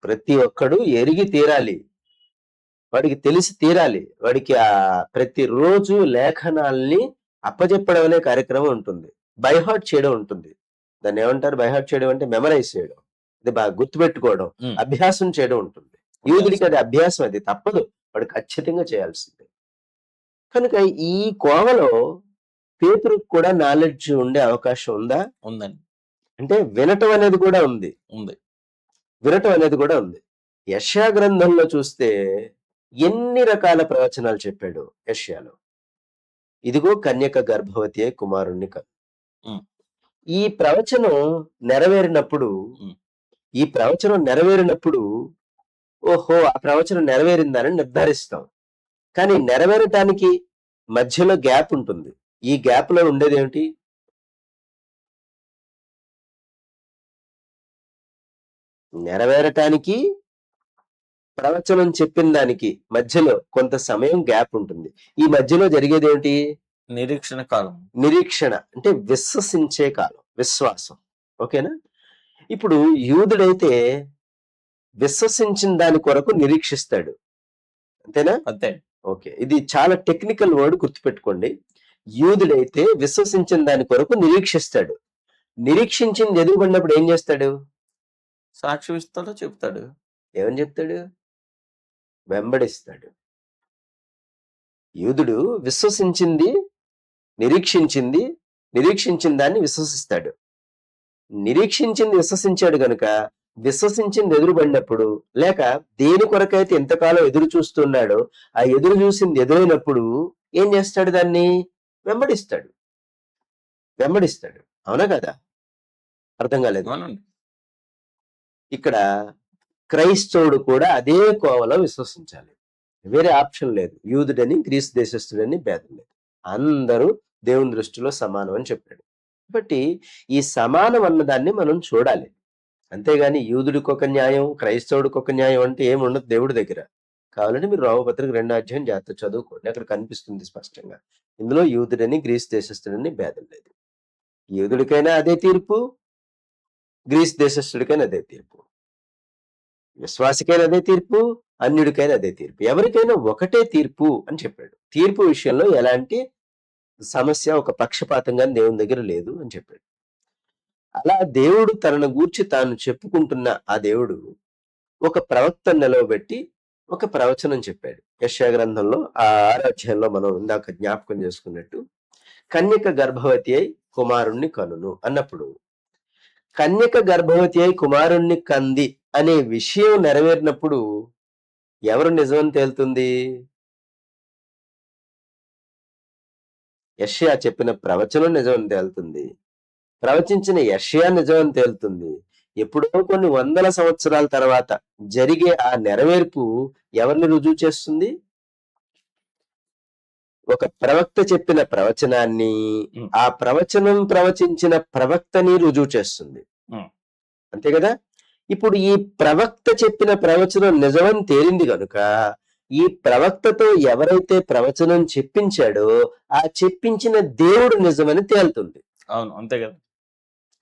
ప్రతి ఒక్కడు ఎరిగి తీరాలి, వాడికి తెలిసి తీరాలి. వాడికి ప్రతిరోజు లేఖనాల్ని అప్పచెప్పడం అనే కార్యక్రమం ఉంటుంది. బైహార్ట్ చేయడం ఉంటుంది. దాన్ని ఏమంటారు? బైహార్ట్ చేయడం అంటే మెమరైజ్ చేయడం, అది బాగా గుర్తుపెట్టుకోవడం, అభ్యాసం చేయడం ఉంటుంది. యూదుడికి అది అభ్యాసం, అది తప్పదు, వాడు ఖచ్చితంగా చేయాల్సిందే. కనుక ఈ కోవలో పేతురుకు కూడా నాలెడ్జ్ ఉండే అవకాశం ఉందా? ఉందండి. అంటే వినటం అనేది కూడా ఉంది. వినటం అనేది కూడా ఉంది. యెషయా గ్రంథంలో చూస్తే ఎన్ని రకాల ప్రవచనాలు చెప్పాడు యెషయాలో. ఇదిగో కన్యక గర్భవతి అయి కుమారుణ్ణి కను. ఈ ప్రవచనం నెరవేరినప్పుడు ఓహో, ఆ ప్రవచనం నెరవేరిందని నిర్ధారిస్తాం. కానీ నెరవేరటానికి మధ్యలో గ్యాప్ ఉంటుంది. ఈ గ్యాప్ లో ఉండేది ఏమిటి? నెరవేరటానికి ప్రవచనం చెప్పిన దానికి మధ్యలో కొంత సమయం గ్యాప్ ఉంటుంది. ఈ మధ్యలో జరిగేది ఏమిటి? నిరీక్షణ కాలం. నిరీక్షణ అంటే విశ్వసించే కాలం, విశ్వాసం. ఓకేనా? ఇప్పుడు యూదుడైతే విశ్వసించిన దాని కొరకు నిరీక్షిస్తాడు, అంతేనా? అంతే. ఓకే, ఇది చాలా టెక్నికల్ వర్డ్, గుర్తుపెట్టుకోండి. యూదుడైతే విశ్వసించిన దాని కొరకు నిరీక్షిస్తాడు. నిరీక్షించింది ఎదురుపడినప్పుడు ఏం చేస్తాడు? సాక్ష్యం ఇస్తాడో చెప్తాడు. ఏమని చెప్తాడు? వెంబడిస్తాడు. యూదుడు విశ్వసించింది, నిరీక్షించిన దాన్ని విశ్వసిస్తాడు. నిరీక్షించింది విశ్వసించాడు గనుక విశ్వసించింది ఎదురుపడినప్పుడు, లేక దేని కొరకైతే ఎంతకాలం ఎదురు చూస్తున్నాడో ఆ ఎదురు చూసింది ఎదురైనప్పుడు ఏం చేస్తాడు? దాన్ని వెంబడిస్తాడు. అవునా కదా? అర్థం కాలేదు. అవునండి. ఇక్కడ క్రైస్తవుడు కూడా అదే కోవలో విశ్వసించాలి. వేరే ఆప్షన్ లేదు. యూదుడని గ్రీసు దేశస్థుడని భేదం లేదు. అందరూ దేవుని దృష్టిలో సమానం అని చెప్పాడు. కాబట్టి ఈ సమానం అన్నదాన్ని మనం చూడాలి. అంతేగాని యూదుడికి ఒక న్యాయం, క్రైస్తవుడికి ఒక న్యాయం అంటే ఏముండదు దేవుడి దగ్గర. కావాలంటే మీరు రోమపత్రిక 2వ అధ్యాయం జాగ్రత్త చదువుకోండి, అక్కడ కనిపిస్తుంది స్పష్టంగా. ఇందులో యూదుడని గ్రీసు దేశస్థుడని భేదం లేదు. యూదుడికైనా అదే తీర్పు, గ్రీసు దేశస్థుడికైనా అదే తీర్పు, విశ్వాసికైనా అదే తీర్పు, అన్యుడికైనా అదే తీర్పు. ఎవరికైనా ఒకటే తీర్పు అని చెప్పాడు. తీర్పు విషయంలో ఎలాంటి సమస్య, ఒక పక్షపాతంగా దేవుని దగ్గర లేదు అని చెప్పాడు. అలా దేవుడు తనను గూర్చి తాను చెప్పుకుంటున్న ఆ దేవుడు ఒక ప్రవక్తను నిలవబెట్టి ఒక ప్రవచనం చెప్పాడు. యెషయా గ్రంథంలో ఆ 6వ అధ్యాయంలో మనం ఇందాక జ్ఞాపకం చేసుకున్నట్టు, కన్యక గర్భవతి అయి కుమారుణ్ణి కనును అన్నప్పుడు, కన్యక గర్భవతి అయి కుమారుణ్ణి కంది అనే విషయం నెరవేరినప్పుడు ఎవరు నిజమని తేలుతుంది? యెషయా చెప్పిన ప్రవచనం నిజమని తేలుతుంది. ప్రవచించిన యెషయా నిజమని తేలుతుంది. ఎప్పుడో కొన్ని వందల సంవత్సరాల తర్వాత జరిగే ఆ నెరవేర్పు ఎవరిని రుజువు చేస్తుంది? ఒక ప్రవక్త చెప్పిన ప్రవచనాన్ని, ఆ ప్రవచనం ప్రవచించిన ప్రవక్తని రుజువు చేస్తుంది. అంతే కదా? ఇప్పుడు ఈ ప్రవక్త చెప్పిన ప్రవచనం నిజమని తేలింది కనుక ఈ ప్రవక్తతో ఎవరైతే ప్రవచనం చెప్పించాడో ఆ చెప్పించిన దేవుడు నిజమని తేలుతుంది. అవును, అంతే కదా.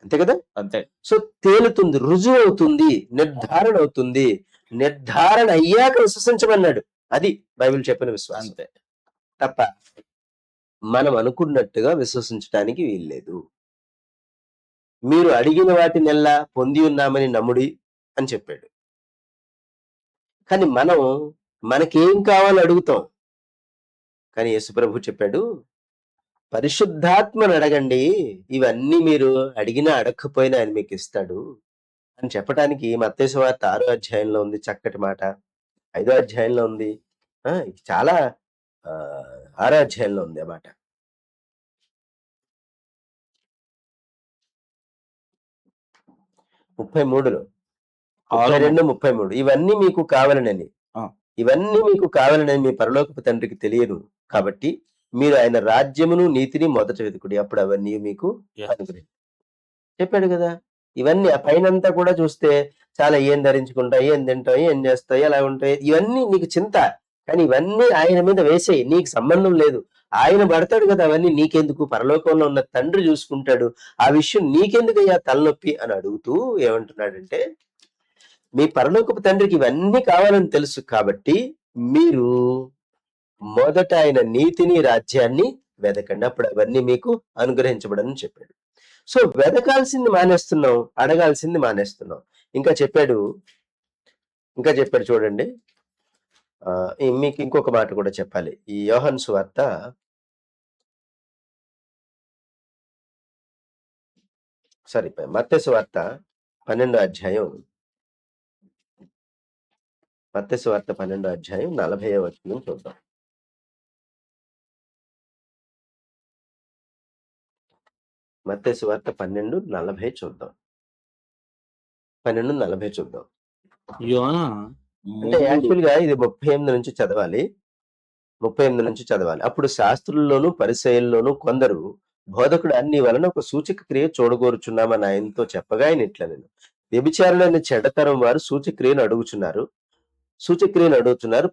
అంతే కదా? అంతే. సో తేలుతుంది, రుజువు అవుతుంది, నిర్ధారణ అవుతుంది. నిర్ధారణ అయ్యాక విశ్వసించమన్నాడు. అది బైబిల్ చెప్పిన విశ్వాసం. అంతే తప్ప మనం అనుకున్నట్టుగా విశ్వసించడానికి వీల్లేదు. మీరు అడిగిన వాటినెల్లా పొంది ఉన్నామని నమ్ముడి అని చెప్పాడు. కానీ మనం మనకేం కావాలో అడుగుతాం. కానీ యేసుప్రభు చెప్పాడు, పరిశుద్ధాత్మను అడగండి, ఇవన్నీ మీరు అడిగినా అడగకపోయినా ఆయన మీకు ఇస్తాడు అని చెప్పడానికి మత్తయి సువార్త 6వ అధ్యాయంలో ఉంది చక్కటి మాట. 5వ అధ్యాయంలో ఉంది. చాలా 6వ అధ్యాయంలో ఉంది ఆ మాట. 33లో 32, 33 ఇవన్నీ మీకు కావాలనని మీ పరలోకపు తండ్రికి తెలియను కాబట్టి మీరు ఆయన రాజ్యమును నీతిని మొదట వెతుకుడి, అప్పుడు అవన్నీ మీకు అనుగ్రహించు చెప్పాడు కదా. ఇవన్నీ ఆ పైనంతా కూడా చూస్తే చాలా ఏం ధరించుకుంటాయి, ఏం తింటాయి, ఏం చేస్తాయి, అలా ఉంటాయి, ఇవన్నీ నీకు చింత. కానీ ఇవన్నీ ఆయన మీద వేసేయి, నీకు సంబంధం లేదు. ఆయన పడతాడు కదా, అవన్నీ నీకెందుకు, పరలోకంలో ఉన్న తండ్రి చూసుకుంటాడు, ఆ విషయం నీకెందుకయ్యా తలనొప్పి అని అడుగుతూ ఏమంటున్నాడంటే, మీ పరలోకపు తండ్రికి ఇవన్నీ కావాలని తెలుసు కాబట్టి మీరు మొదట ఆయన నీతిని రాజ్యాన్ని వెదకండి, అప్పుడు అవన్నీ మీకు అనుగ్రహించబడని చెప్పాడు. సో వెదకాల్సింది మానేస్తున్నాం, అడగాల్సింది మానేస్తున్నాం. ఇంకా చెప్పాడు చూడండి. మీకు ఇంకొక మాట కూడా చెప్పాలి. ఈ యోహాను సువార్త మత్తయి సువార్త 12వ అధ్యాయం, మత్తయి సువార్త 12వ అధ్యాయం 40వ వచనం చూద్దాం. మత్తయి సువార్త 12:40 చూద్దాం. 12:40 చూద్దాం. అంటే యాక్చువల్గా ఇది 38 నుంచి చదవాలి. 38 నుంచి చదవాలి. అప్పుడు శాస్త్రుల్లోను పరిసయ్యుల్లోను కొందరు, బోధకుడు నీ వలన ఒక సూచక క్రియ చూడగోరుచున్నామని ఆయనతో చెప్పగా ఆయన ఇట్లనెను, వ్యభిచారులైన చెడ్డతరం వారు సూచక్రియను అడుగుతున్నారు.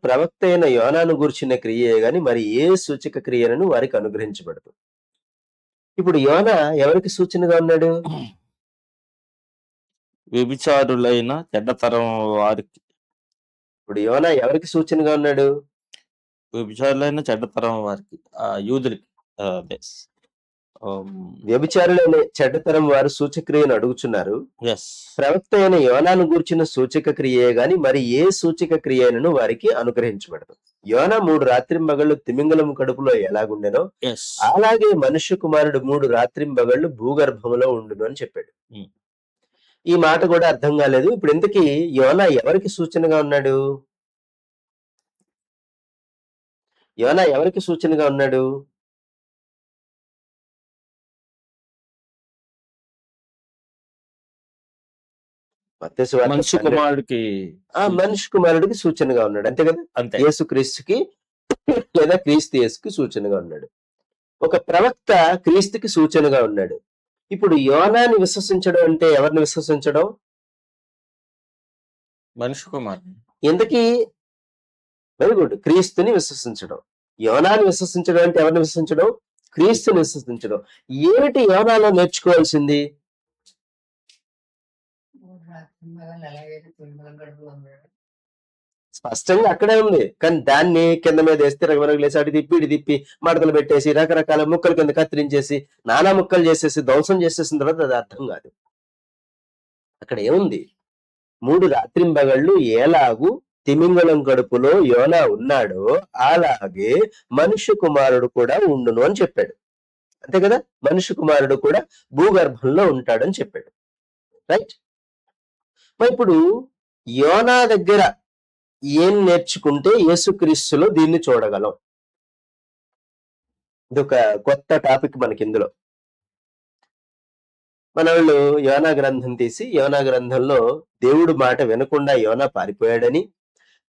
ప్రవక్త అయిన యోనాను గురించిన క్రియే గాని మరి ఏ సూచక క్రియలను వారికి అనుగ్రహించబడదు. ఇప్పుడు యోనా ఎవరికి సూచనగా ఉన్నాడు? వ్యభిచారులైన చెడ్డతరం వారికి. ఇప్పుడు యోనా ఎవరికి సూచనగా ఉన్నాడు? వ్యభిచారులైన చెడ్డతరం వారికి యూదులకి అదే వ్యభిచారులైన చెడ్డతరం వారు సూచక్రియను అడుగుచున్నారు. ఎస్ ప్రవక్త అయిన యోనాను గూర్చిన సూచక క్రియే గాని మరి ఏ సూచక క్రియను వారికి అనుగ్రహించబడదు. యోనా 3 రాత్రింబగళ్ళు తిమింగలం కడుపులో ఎలాగుండెనో ఎస్ అలాగే మనుష్య కుమారుడు 3 రాత్రింబగళ్ళు భూగర్భంలో ఉండును అని చెప్పాడు. ఈ మాట కూడా అర్థం కాలేదు. ఇప్పుడు ఇంతకీ యోనా ఎవరికి సూచనగా ఉన్నాడు? యోనా ఎవరికి సూచనగా ఉన్నాడు? మత్తయి సువార్త మనిషి 12 కుమారుడికి మనిషి కుమారుడికి సూచనగా ఉన్నాడు, అంతే కదా? అంతే. యేసు క్రీస్తుకి లేదా క్రీస్తు యేసుకి సూచనగా ఉన్నాడు. ఒక ప్రవక్త క్రీస్తుకి సూచనగా ఉన్నాడు. ఇప్పుడు యోనాని విశ్వసించడం అంటే ఎవరిని విశ్వసించడం? మనిషి కుమారుడు. ఇంతకీ వెరీ గుడ్, క్రీస్తుని విశ్వసించడం. యోనాని విశ్వసించడం అంటే ఎవరిని విశ్వసించడం? క్రీస్తుని విశ్వసించడం. ఏమిటి యోనాలో నేర్చుకోవాల్సింది? స్పష్టంగా అక్కడే ఉంది, కానీ దాన్ని కింద మీద వేస్తే రగరగలేసి అటు తిప్పి ఇటు తిప్పి మడతలు పెట్టేసి రకరకాల ముక్కల కింద కత్తిరించేసి నానా ముక్కలు చేసేసి ధ్వంసం చేసేసిన తర్వాత అది అర్థం కాదు. అక్కడ ఏముంది? 3 రాత్రింబగళ్ళు ఎలాగూ తిమింగలం కడుపులో యోనా ఉన్నాడో అలాగే మనుష్య కుమారుడు కూడా ఉండును అని చెప్పాడు, అంతే కదా? మనుష్య కుమారుడు కూడా భూగర్భంలో ఉంటాడని చెప్పాడు, రైట్? మరి ఇప్పుడు యోనా దగ్గర ఏం నేర్చుకుంటే యేసుక్రీస్తులో దీన్ని చూడగలం? ఇది ఒక కొత్త టాపిక్ మనకి ఇందులో. మన వాళ్ళు యోనా గ్రంథం తీసి యోనా గ్రంథంలో దేవుడు మాట వినకుండా యోనా పారిపోయాడని,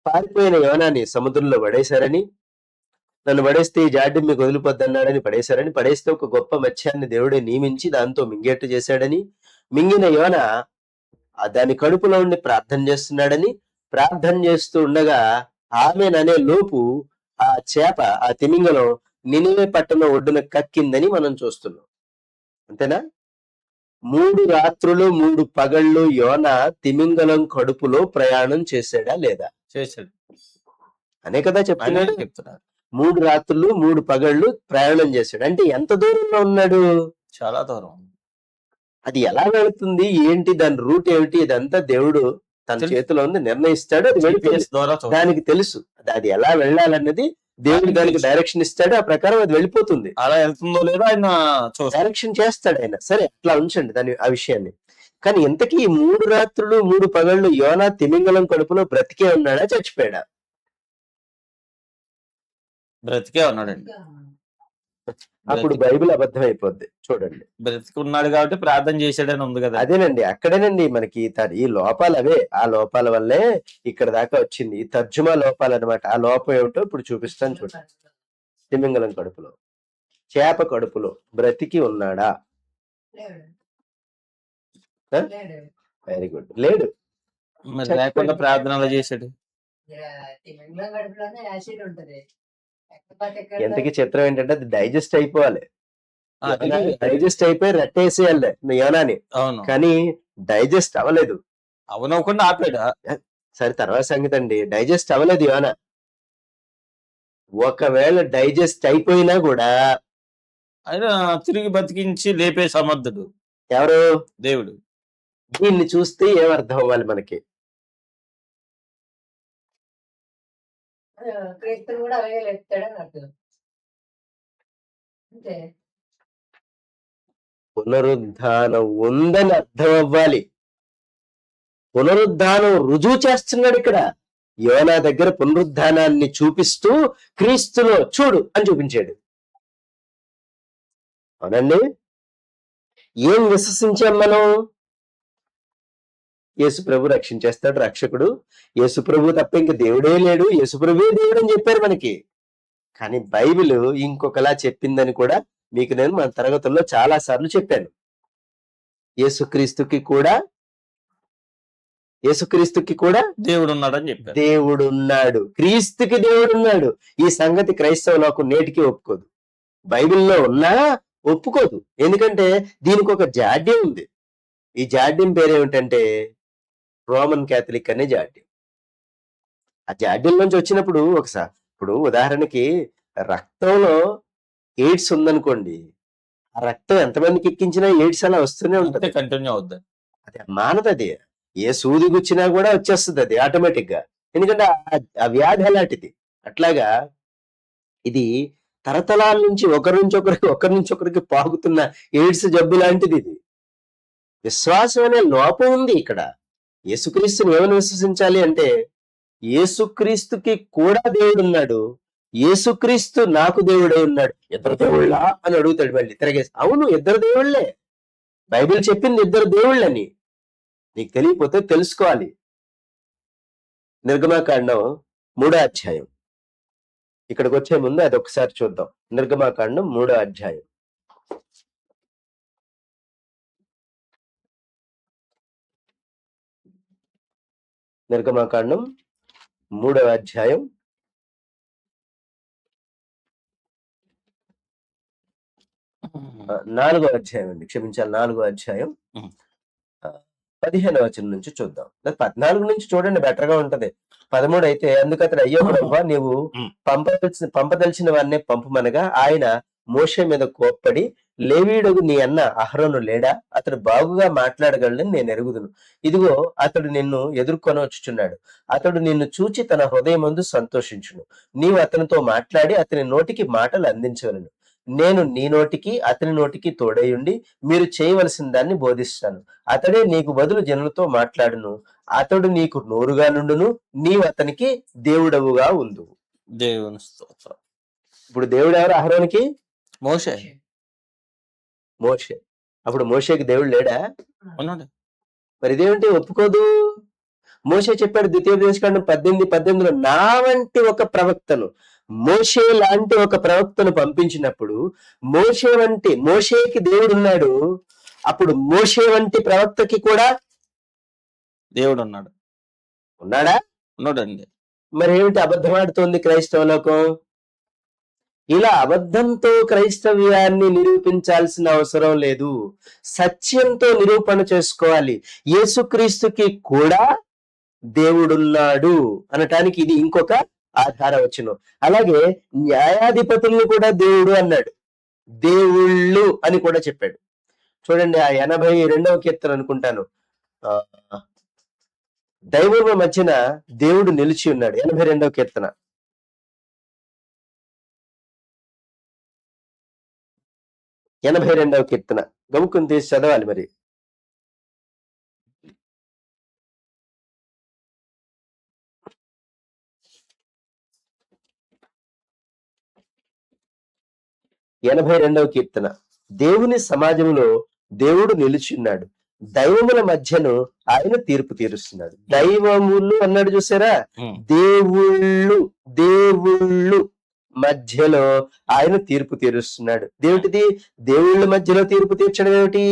పారిపోయిన యోనాని సముద్రంలో పడేశారని, నన్ను పడేస్తే ఈ జాడ్యం మీకు వదిలిపోద్దన్నాడని పడేశారని, పడేస్తే ఒక గొప్ప మత్స్యాన్ని దేవుడే నియమించి దాంతో మింగేట్టు చేశాడని, మింగిన యోన దాని కడుపులో ఉండి ప్రార్థన చేస్తున్నాడని, ప్రార్థన చేస్తూ ఉండగా ఆమెననే లోపు ఆ చేప, ఆ తిమింగలం నినివే పట్టణం ఒడ్డున కక్కిందని మనం చూస్తున్నాం, అంతేనా? 3 రాత్రులు 3 పగళ్ళు యోన తిమింగలం కడుపులో ప్రయాణం చేశాడా లేదా? చేశాడు అనే కదా చెప్తున్నాడు. 3 రాత్రులు 3 పగళ్ళు ప్రయాణం చేశాడు అంటే ఎంత దూరంలో ఉన్నాడు? చాలా దూరం. అది ఎలా వెళుతుంది, ఏంటి, దాని రూట్ ఏమిటి, ఇదంతా దేవుడు తన చేతిలో ఉంది, నిర్ణయిస్తాడు. అది వెళుతుంది, దానికి తెలుసు అది ఎలా వెళ్ళాలన్నది. దేవుడు దానికి డైరెక్షన్ ఇస్తాడు, ఆ ప్రకారం అది వెళ్ళిపోతుంది. అలా వెళ్తుందో లేదో ఆయన డైరెక్షన్ చేస్తాడు ఆయన. సరే, అట్లా ఉంచండి దాని ఆ విషయాన్ని. కానీ ఇంతకీ 3 రాత్రులు 3 పగళ్ళు యోనా తిమింగలం కడుపులో బ్రతికే ఉన్నాడా, చచ్చిపోయాడా? బ్రతికే ఉన్నాడండి. అప్పుడు బైబిల్ అబద్ధం అయిపోద్ది. చూడండి, బ్రతికున్నాడు కాబట్టి ప్రార్థన చేశాడని ఉంది కదా. అదేనండి, అక్కడేనండి మనకి ఈ లోపాలు అవే. ఆ లోపాల వల్లే ఇక్కడ దాకా వచ్చింది. ఈ తర్జుమా లోపాలు అనమాట. ఆ లోపం ఏమిటో ఇప్పుడు చూపిస్తాను చూడండి. తిమింగలం కడుపులో, చేప కడుపులో బ్రతికి ఉన్నాడా? వెరీ గుడ్, లేడు. మరి లేకుండా ప్రార్థనలు చేశాడు. ఎంతకి చిత్రం ఏంటంటే అది డైజెస్ట్ అయిపోవాలి, డైజెస్ట్ అయిపోయి రెట్టేసేయాలి యోనాని. కానీ డైజెస్ట్ అవ్వలేదు. అవనవ్వకుండా ఆపాడా? సరే, తర్వాత సంగతి అండి. డైజెస్ట్ అవ్వలేదు యోనా. ఒకవేళ డైజెస్ట్ అయిపోయినా కూడా ఆయన తిరిగి బతికించి లేపే సమర్థుడు ఎవరు? దేవుడు. దీన్ని చూస్తే ఏమర్థం అవ్వాలి మనకి? పునరుద్ధానం ఉందని అర్థం అవ్వాలి. పునరుద్ధానం రుజువు చేస్తున్నాడు ఇక్కడ యోనా దగ్గర. పునరుద్ధానాన్ని చూపిస్తూ క్రీస్తులో చూడు అని చూపించాడు. అవునండి, ఏం విశ్వసించాం మనం? యేసుప్రభు రక్షించేస్తాడు, రక్షకుడు యేసుప్రభు తప్ప ఇంక దేవుడే లేడు, యేసుప్రభువే దేవుడు అని చెప్పారు మనకి. కానీ బైబిల్ ఇంకొకలా చెప్పిందని కూడా మీకు నేను మన తరగతుల్లో చాలా సార్లు చెప్పాను. యేసుక్రీస్తుకి కూడా దేవుడు ఉన్నాడని చెప్పారు. దేవుడు ఉన్నాడు, క్రీస్తుకి దేవుడు ఉన్నాడు. ఈ సంగతి క్రైస్తవ లోకం నేటికి ఒప్పుకోదు. బైబిల్లో ఉన్నా ఒప్పుకోదు. ఎందుకంటే దీనికి ఒక జాడ్యం ఉంది. ఈ జాడ్యం పేరేమిటంటే రోమన్ క్యాథలిక్ అనే జాడ్యం. ఆ జాడ్యం నుంచి వచ్చినప్పుడు ఒకసారి ఇప్పుడు ఉదాహరణకి రక్తంలో ఎయిడ్స్ ఉందనుకోండి, ఆ రక్తం ఎంతమందికి ఎక్కించినా ఎయిడ్స్ అలా వస్తూనే అంతే ఉంటది. కంటిన్యూ అవుద్ది. అది మానదది. ఏ సూది గుచ్చినా కూడా వచ్చేస్తుంది అది ఆటోమేటిక్ గా. ఎందుకంటే ఆ వ్యాధి అలాంటిది. అట్లాగా ఇది తరతరాల నుంచి ఒకరి నుంచి ఒకరికి పాకుతున్న ఎయిడ్స్ జబ్బు లాంటిది ఇది. విశ్వాసం అనే లోపం ఉంది ఇక్కడ. యేసుక్రీస్తుని ఏమని విశ్వసించాలి అంటే, యేసుక్రీస్తుకి కూడా దేవుడు ఉన్నాడు, యేసుక్రీస్తు నాకు దేవుడై ఉన్నాడు. ఇద్దరు దేవుళ్ళా అని అడుగుతాడు మళ్ళీ తిరగేసి. అవును, ఇద్దరు దేవుళ్లే. బైబిల్ చెప్పింది ఇద్దరు దేవుళ్ళని. నీకు తెలియకపోతే తెలుసుకోవాలి. నిర్గమాకాండం 3వ అధ్యాయం. ఇక్కడికి వచ్చే ముందు అది ఒకసారి చూద్దాం. నిర్గమాకాండం 3వ అధ్యాయం. నిర్గమాకాండం 3వ అధ్యాయం 4వ అధ్యాయం అండి, క్షమించాలి, 4వ అధ్యాయం 15వ వచనం నుంచి చూద్దాం. 14 నుంచి చూడండి, బెటర్ గా ఉంటది. 13 అయితే, అందుకు అతడు, అయ్యో ప్రభువా, నీవు పంపదలిచిన వారినే పంపమనగా ఆయన మోషే మీద కోప్పడి, లేవీయుడగు నీ అన్న అహరోను లేడా? అతడు బాగుగా మాట్లాడగలని నేను ఎరుగుదును. ఇదిగో అతడు నిన్ను ఎదుర్కొనవచ్చుచున్నాడు. అతడు నిన్ను చూచి తన హృదయమందు సంతోషించును. నీవు అతనితో మాట్లాడి అతని నోటికి మాటలు అందించవలను. నేను నీ నోటికి అతని నోటికి తోడయుండి మీరు చేయవలసిన దాన్ని బోధిస్తాను. అతడే నీకు బదులు జనులతో మాట్లాడును. అతడు నీకు నోరుగా నుండును, నీవు అతనికి దేవుడవుగా ఉండు. దేవుని స్తోత్రం. ఇప్పుడు దేవుడు ఎవరు అహరోనికి? మోషే. మోషే. అప్పుడు మోషేకి దేవుడు లేడా? ఉన్నాడు. మరి ఇదేమిటి ఒప్పుకోదు? మోషే చెప్పాడు ద్వితీయోపదేశకాండం 18:18లో, నా వంటి ఒక ప్రవక్తను, మోషే లాంటి ఒక ప్రవక్తను పంపించినప్పుడు మోషేకి దేవుడు ఉన్నాడు. అప్పుడు మోషే వంటి ప్రవక్తకి కూడా దేవుడు ఉన్నాడు. ఉన్నాడా? ఉన్నాడండి. మరి ఏమిటి అబద్ధమాడుతోంది క్రైస్తవ లోకం? ఇలా అబద్ధంతో క్రైస్తవ్యాన్ని నిరూపించాల్సిన అవసరం లేదు. సత్యంతో నిరూపణ చేసుకోవాలి. యేసుక్రీస్తుకి కూడా దేవుడున్నాడు అనటానికి ఇది ఇంకొక ఆధార వచనం. అలాగే న్యాయాధిపతుల్ని కూడా దేవుడు అన్నాడు, దేవుళ్ళు అని కూడా చెప్పాడు. చూడండి, ఆ 82వ కీర్తన అనుకుంటాను, దైవముల మధ్యన దేవుడు నిలిచి ఉన్నాడు. 82వ కీర్తన. గముకుని తీసి చదవాలి మరి. కీర్తన. దేవుని సమాజంలో దేవుడు నిలిచిన్నాడు, దైవముల మధ్యను ఆయన తీర్పు తీరుస్తున్నాడు. దైవములు అన్నాడు చూసారా, దేవుళ్ళు మధ్యలో ఆయన తీర్పు తీరుస్తున్నాడు. దేవుటిది దేవుళ్ళ మధ్యలో తీర్పు తీర్చడం ఏమిటి?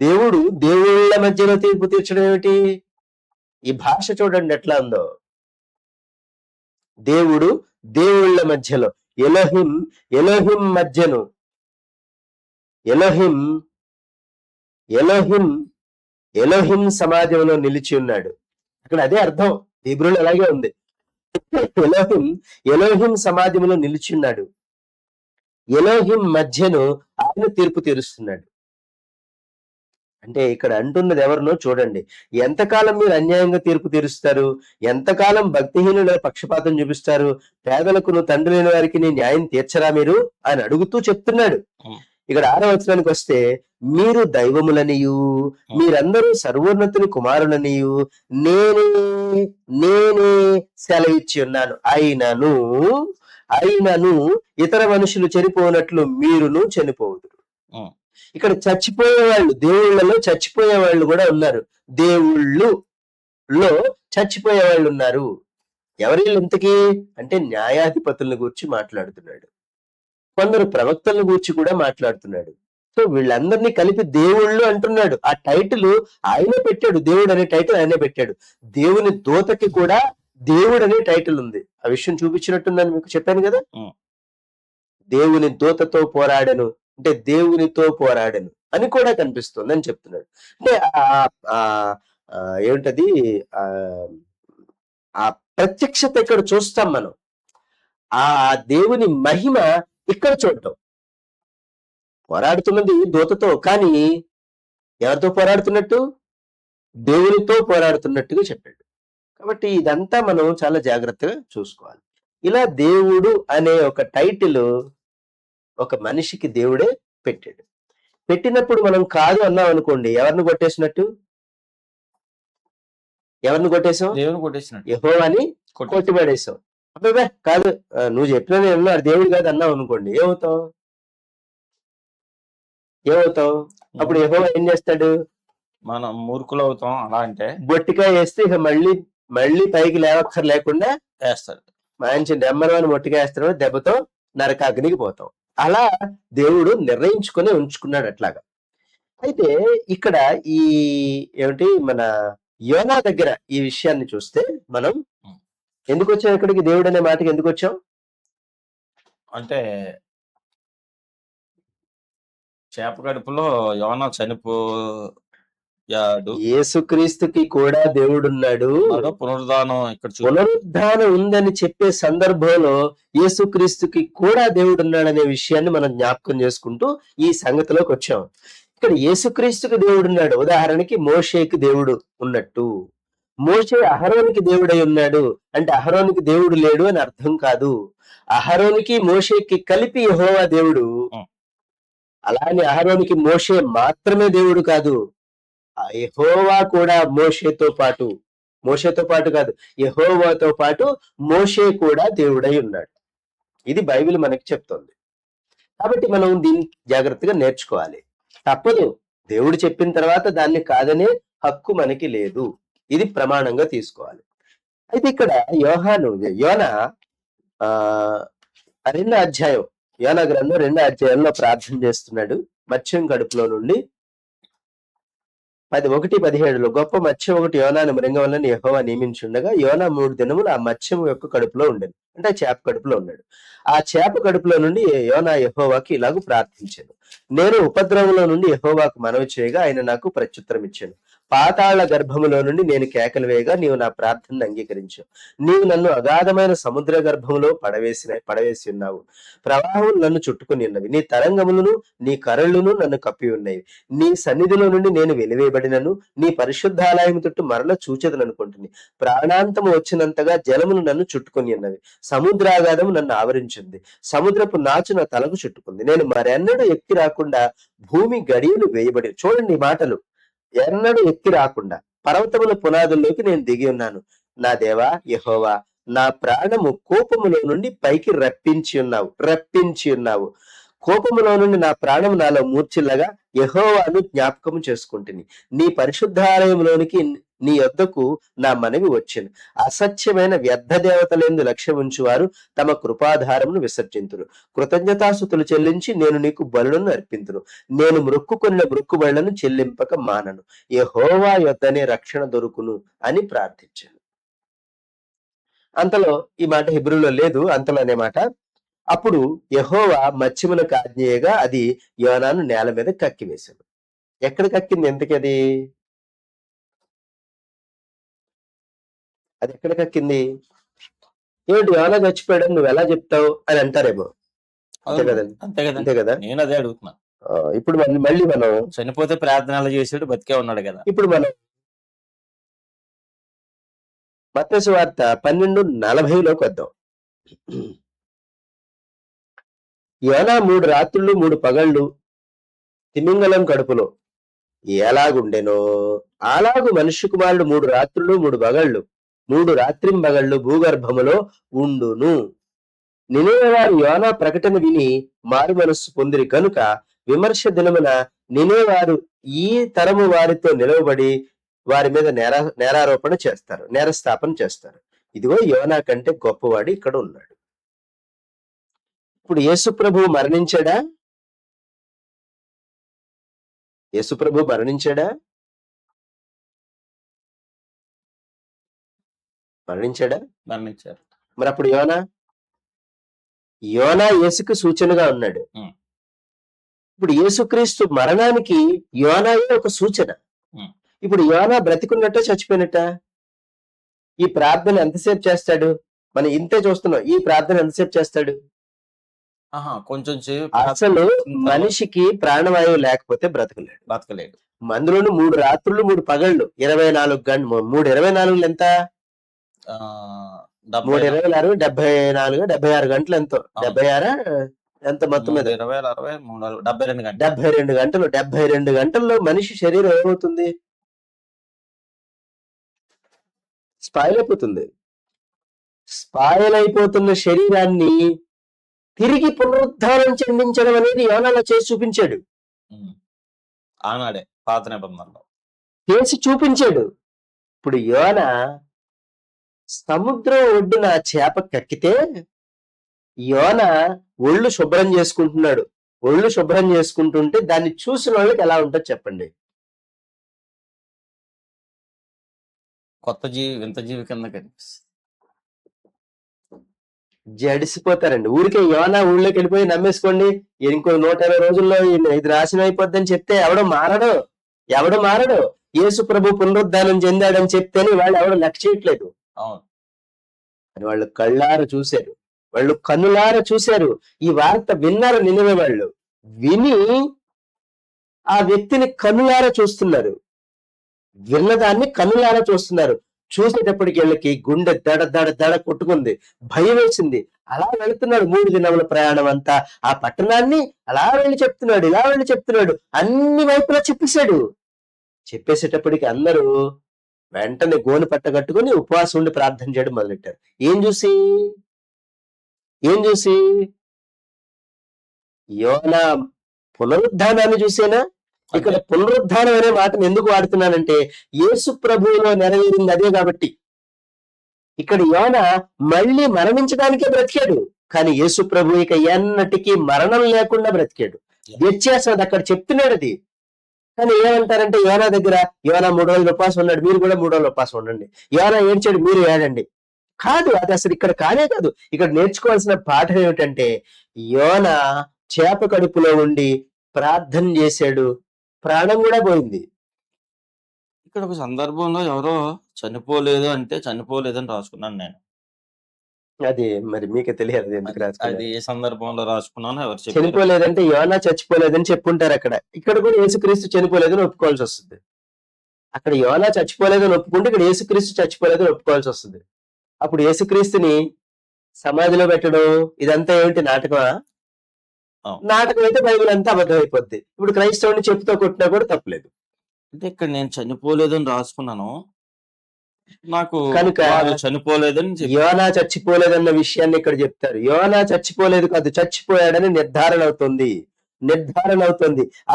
దేవుళ్ళ మధ్యలో తీర్పు తీర్చడం ఏమిటి? ఈ భాష చూడండి ఎట్లా ఉందో. దేవుళ్ళ మధ్యలో, ఎలోహిం మధ్యను, ఎలోహిం సమాజంలో నిలిచి ఉన్నాడు. అక్కడ అదే అర్థం, హీబ్రూలో అలాగే ఉంది. ఎలోహిం సమాజంలో నిలిచి ఉన్నాడు, ఎలోహిం మధ్యను ఆయన తీర్పు తీరుస్తున్నాడు. అంటే ఇక్కడ అంటున్నది ఎవరినో చూడండి. ఎంతకాలం మీరు అన్యాయంగా తీర్పు తీరుస్తారు? ఎంతకాలం భక్తిహీనుల పక్షపాతం చూపిస్తారు? పేదలకు నువ్వు తండ్రి లేని వారికి నీ న్యాయం తీర్చరా మీరు అని అడుగుతూ చెప్తున్నాడు. ఇక్కడ 6వ వచనానికి వస్తే, మీరు దైవములనియు మీరందరూ సర్వోన్నతుని కుమారులనియు నేనే సెలవిచ్చి ఉన్నాను. అయినను ఇతర మనుషులు చనిపోనట్లు మీరును చనిపోవుదురు. ఇక్కడ చచ్చిపోయేవాళ్ళు, దేవుళ్ళలో చచ్చిపోయేవాళ్ళు కూడా ఉన్నారు. దేవుళ్ళులో చచ్చిపోయేవాళ్ళు ఉన్నారు. ఎవరి ఇంతకీ అంటే న్యాయాధిపతులను గురించి మాట్లాడుతున్నాడు, కొందరు ప్రవక్తలను గురించి కూడా మాట్లాడుతున్నాడు. సో వీళ్ళందరినీ కలిపి దేవుళ్ళు అంటున్నాడు. ఆ టైటిల్ ఆయనే పెట్టాడు, దేవుడు అనే టైటిల్ ఆయనే పెట్టాడు. దేవుని దూతకి కూడా దేవుడు అనే టైటిల్ ఉంది. ఆ విషయం చూపించినట్టుందని మీకు చెప్పాను కదా. దేవుని దూతతో పోరాడను అంటే దేవునితో పోరాడను అని కూడా కనిపిస్తుంది అని చెప్తున్నాడు. అంటే ఏమిటది, ఆ ప్రత్యక్షత ఇక్కడ చూస్తాం మనం. ఆ దేవుని మహిమ ఇక్కడ చూడటం. పోరాడుతున్నది దూతతో, కానీ ఎవరితో పోరాడుతున్నట్టు? దేవునితో పోరాడుతున్నట్టుగా చెప్పాడు. కాబట్టి ఇదంతా మనం చాలా జాగ్రత్తగా చూసుకోవాలి. ఇలా దేవుడు అనే ఒక టైటిల్ ఒక మనిషికి దేవుడే పెట్టాడు. పెట్టినప్పుడు మనం కాదు అన్నాం అనుకోండి, ఎవరిని కొట్టేసినట్టు? ఎవరిని కొట్టేశాం? దేవుని కొట్టేసినట్టు. యెహోవాని కొట్టిపడేశాం. అబ్బే కాదు, నువ్వు చెప్పిన నేను దేవుడు కాదు అన్నావు అనుకోండి, ఏమవుతావు? అప్పుడు యెహోవా ఏం చేస్తాడు? మనం మూర్ఖులు అవుతాం. అలా అంటే బొట్టికాయ వేస్తే ఇక మళ్ళీ పైకి లేకుండా వేస్తాడు. మంచి నెంబర్ 1 మొట్టికాయ వేస్తాడు, దెబ్బతో నరకాగ్నికి పోతాం. అలా దేవుడు నిర్ణయించుకొని ఉంచుకున్నాడు అట్లాగా. అయితే ఇక్కడ ఈ ఏమిటి మన యోనా దగ్గర ఈ విషయాన్ని చూస్తే మనం ఎందుకు వచ్చాం ఇక్కడికి? దేవుడు అనే మాటకి ఎందుకు వచ్చాం? అంటే చేప కడుపులో యోనా చనిపోయాడు. యేసుక్రీస్తుకి కూడా దేవుడున్నాడు. పునరుద్ధానం ఇక్కడ పునరుద్ధానం ఉందని చెప్పే సందర్భంలో యేసుక్రీస్తుకి కూడా దేవుడున్నాడనే విషయాన్ని మనం జ్ఞాపకం చేసుకుంటూ ఈ సంగతిలోకి వచ్చాం. ఇక్కడ యేసుక్రీస్తుకి దేవుడున్నాడు. ఉదాహరణకి మోషేకి దేవుడు ఉన్నట్టు. మోషే అహరోనికి దేవుడై ఉన్నాడు అంటే అహరోనికి దేవుడు లేడు అని అర్థం కాదు. అహరోనికి మోషేకి కలిపి యెహోవా దేవుడు. అలానే అహరోనికి మోషే మాత్రమే దేవుడు కాదు, యెహోవా కూడా మోషేతో పాటు కాదు, యెహోవాతో పాటు మోషే కూడా దేవుడై ఉన్నాడు. ఇది బైబిల్ మనకి చెప్తోంది. కాబట్టి మనం దీన్ని జాగ్రత్తగా నేర్చుకోవాలి. తప్పదు, దేవుడు చెప్పిన తర్వాత దాన్ని కాదనే హక్కు మనకి లేదు. ఇది ప్రమాణంగా తీసుకోవాలి. అయితే ఇక్కడ యోనా 2వ అధ్యాయం, యోనా గ్రంథం 2వ అధ్యాయంలో ప్రార్థన చేస్తున్నాడు. మత్స్యం కడుపులో నుండి 1:17 గొప్ప మత్స్యం ఒకటి యోనాను మృంగం వలన యెహోవా నియమించుండగా యోనా 3 దినములు ఆ మత్స్యం యొక్క కడుపులో ఉండేది. అంటే ఆ చేప కడుపులో ఉన్నాడు. ఆ చేప కడుపులో నుండి యోనా యెహోవాకి ఇలాగూ ప్రార్థించాను. నేను ఉపద్రవంలో నుండి యెహోవాకు మనవి చేయగా ఆయన నాకు ప్రత్యుత్తరం ఇచ్చాను. పాతాళ గర్భములో నుండి నేను కేకలు వేయగా నీవు నా ప్రార్థనను అంగీకరించావు. నీవు నన్ను అగాధమైన సముద్ర గర్భములో పడవేసి ఉన్నావు. ప్రవాహములు నన్ను చుట్టుకుని ఉన్నవి. నీ తరంగములను నీ కరళ్ళును నన్ను కప్పి ఉన్నాయి. నీ సన్నిధిలో నుండి నేను వెలివేయబడినను నీ పరిశుద్ధాలయము తట్టు మరల చూచెదననుకుంటుంది. ప్రాణాంతము వచ్చినంతగా జలములు నన్ను చుట్టుకుని ఉన్నవి. సముద్రాగాధము నన్ను ఆవరించింది. సముద్రపు నాచు నా తలకు చుట్టుకుంది. నేను మరెన్నడూ ఎక్కి రాకుండా భూమి గడియలు వేయబడి. చూడండి ఈ మాటలు, ఎన్నడూ ఎక్కి రాకుండా పర్వతముల పునాదుల్లోకి నేను దిగి ఉన్నాను. నా దేవా యెహోవా, నా ప్రాణము కోపములో నుండి పైకి రప్పించి ఉన్నావు. కోపములో నుండి నా ప్రాణము నాలో మూర్చిల్లగా యెహోవాను జ్ఞాపకము చేసుకుంటుని. నీ పరిశుద్ధాలయంలోనికి నీ యొద్దకు నా మనవి వచ్చెను. అసత్యమైన వ్యర్థ దేవతలందు లక్ష్యం ఉంచువారు తమ కృపాధారమును విసర్జింతురు. కృతజ్ఞతాస్తుతులు చెల్లించి నేను నీకు బలులను అర్పింతును. నేను మొక్కుకొనిన మొక్కుబడులను చెల్లింపక మానను. యెహోవా యొద్దనే రక్షణ దొరుకును అని ప్రార్థించాను. అంతలో ఈ మాట హెబ్రీలో లేదు, అంతలో అనే మాట. అప్పుడు యెహోవా మత్స్యములకు ఆజ్ఞేయగా అది యోనాను నేల మీద కక్కివేశాను. ఎక్కడ కక్కింది? ఎంతకది అది ఎక్కడ కక్కింది? ఏమిటి యోనా చచ్చిపోయాడని నువ్వు ఎలా చెప్తావు అని అంటారేమో. అంతే కదా. నేను అదే అడుగుతున్నా. ఇప్పుడు మళ్ళీ మనం చనిపోతే ప్రార్థనలు చేసాడు, బతికే ఉన్నాడు కదా. ఇప్పుడు మనం మత్తయి సువార్త 12:40లోకి వద్దాం. యోనా 3 రాత్రులు 3 పగళ్ళు తిమింగలం కడుపులో ఎలాగుండెనో అలాగు మనుష్య కుమారుడు 3 రాత్రులు 3 పగళ్ళు 3 రాత్రింబగళ్ళు భూగర్భములో ఉండును. నినెవె వారు యోనా ప్రకటన విని మారు మనస్సు పొందిరి కనుక విమర్శ దినమున నినెవె వారు ఈ తరము వారితో నిలవబడి వారి మీద నేరస్థాపన చేస్తారు. ఇదిగో యోనా కంటే గొప్పవాడు ఇక్కడ ఉన్నాడు. ఇప్పుడు యేసుప్రభు మరణించాడా? మరణించారు. మరి అప్పుడు యోనా యేసుకు సూచనగా ఉన్నాడు. ఇప్పుడు యేసుక్రీస్తు మరణానికి యోనాయే ఒక సూచన. ఇప్పుడు యోనా బ్రతికున్నట్ట చచ్చిపోయినట్ట? ఈ ప్రార్థన ఎంతసేపు చేస్తాడు? మనం ఇంతే చూస్తున్నాం. ఈ ప్రార్థన ఎంతసేపు చేస్తాడు? కొంచెం సేపు అసలు చేసిన తర్వాత మనిషికి ప్రాణవాయువు లేకపోతే బ్రతకలేడు. బతకలేడు. అందులోను 3 రాత్రులు 3 పగళ్ళు 24 గంటలు. 3 24 ఎంత? ఆ, 3 70 24 74 76 గంటలు ఎంతో? అవును. 76 ఎంత మొత్తం మీద? 20 60 72 గంటలు. 72 గంటలు. 72 గంటల్లో మనిషి శరీరం ఏమవుతుంది? స్పాయిల్ అయిపోతుంది. స్పాయిల్ అయిపోతున్న శరీరాన్ని తిరిగి పునరుద్ధానం చెందించడం అనేది యోనాలో చేసి చూపించాడు. ఉమ్. ఆనాడే పాత నిబంధనలో చేసి చూపించాడు. ఇప్పుడు యోన సముద్రం ఒడ్డున చేప కక్కితే యోన ఒళ్ళు శుభ్రం చేసుకుంటున్నాడు. ఒళ్ళు శుభ్రం చేసుకుంటుంటే దాన్ని చూసిన వాళ్ళకి ఎలా ఉంటుందో చెప్పండి. కొత్త జీవి, వింత జీవి కింద కనిపిస్తుంది. జడిసిపోతారండి. ఊరికే యోనా ఊళ్ళోకి వెళ్ళిపోయి నమ్మేసుకోండి, ఇంకో 120 రోజుల్లో ఇది నాశనం అయిపోద్దని చెప్తే ఎవడో మారడు. యేసు ప్రభు పునరుద్ధానం చెందాడని చెప్తేనే వాళ్ళు ఎవడో లెక్క చేయట్లేదు. అవును. అని వాళ్ళు కళ్ళార చూశారు, వాళ్ళు కన్నులార చూశారు. ఈ వార్త విన్నారు నినివే వాళ్ళు. విని ఆ వ్యక్తిని కన్నులార చూస్తున్నారు. విన్నదాన్ని కన్నులార చూస్తున్నారు. చూసేటప్పటికి వీళ్ళకి గుండె దడ దడ దడ కొట్టుకుంది, భయం వేసింది. అలా వెళుతున్నాడు 3 దినముల ప్రయాణం అంతా. ఆ పట్టణాన్ని అలా వెళ్ళి చెప్తున్నాడు, ఇలా వెళ్ళి చెప్తున్నాడు, అన్ని వైపులా చెప్పేసేటప్పటికి అందరూ వెంటనే గోను పట్టగట్టుకుని ఉపవాసం ఉండి ప్రార్థన చేయడం మొదలెట్టారు. ఏం చూసి? యోనా పునరుద్ధానాన్ని చూసేనా? ఇక్కడ పునరుద్ధానం అనే మాటను ఎందుకు వాడుతున్నానంటే యేసు ప్రభువులో నెరవేరింది అదే కాబట్టి. ఇక్కడ యోన మళ్ళీ మరణించడానికే బ్రతికాడు, కానీ యేసు ప్రభు ఇక ఎన్నటికీ మరణం లేకుండా బ్రతికాడు. వ్యత్యాసం అక్కడ చెప్తున్నాడు అది. కానీ ఏమంటారంటే యోనా దగ్గర యోనా 3 రోజులు ఉపవాసం ఉన్నాడు, మీరు కూడా 3 రోజులు ఉపవాసం ఉండండి. యోనా ఏడ్చాడు, మీరు ఏడండి. కాదు, అది అసలు ఇక్కడ కానే కాదు. ఇక్కడ నేర్చుకోవాల్సిన పాఠం ఏమిటంటే యోనా చేప కడుపులో ఉండి ప్రార్థన చేశాడు, ప్రాణం కూడా పోయింది. ఇక్కడ ఒక సందర్భంలో ఎవరో చనిపోలేదని రాసుకున్నాను నేను. అది మరి మీకే తెలియాలి ఎందుకు రాసుకున్నారు. అది ఏ సందర్భంలో రాసుకున్నానో ఎవరు చెప్పారు? చనిపోలేదంటే యోనా చచ్చిపోలేదని చెప్పుంటారు. ఇక్కడ కూడా యేసుక్రీస్తు చనిపోలేదని ఒప్పుకోవాల్సి వస్తుంది. అక్కడ యోనా చచ్చిపోలేదని ఒప్పుకుంటే ఇక్కడ యేసుక్రీస్తు చచ్చిపోలేదని ఒప్పుకోవాల్సి వస్తుంది. అప్పుడు యేసుక్రీస్తుని సమాధిలో పెట్టడం ఇదంతా ఏమిటి? నాటకమా? నాటకం అయితే బైబిల్ అంతా అబద్ధం అయిపోద్ది. ఇప్పుడు క్రైస్తవుని చెప్పుతో కొట్టినా కూడా తప్పలేదు. అంటే ఇక్కడ నేను చనిపోలేదని రాసుకున్నాను, నాకు కనుక చనిపోలేదని యోనా చచ్చిపోలేదన్న విషయాన్ని ఇక్కడ చెప్తారు. యోనా చచ్చిపోలేదు కాదు, చచ్చిపోయాడని నిర్ధారణ అవుతుంది.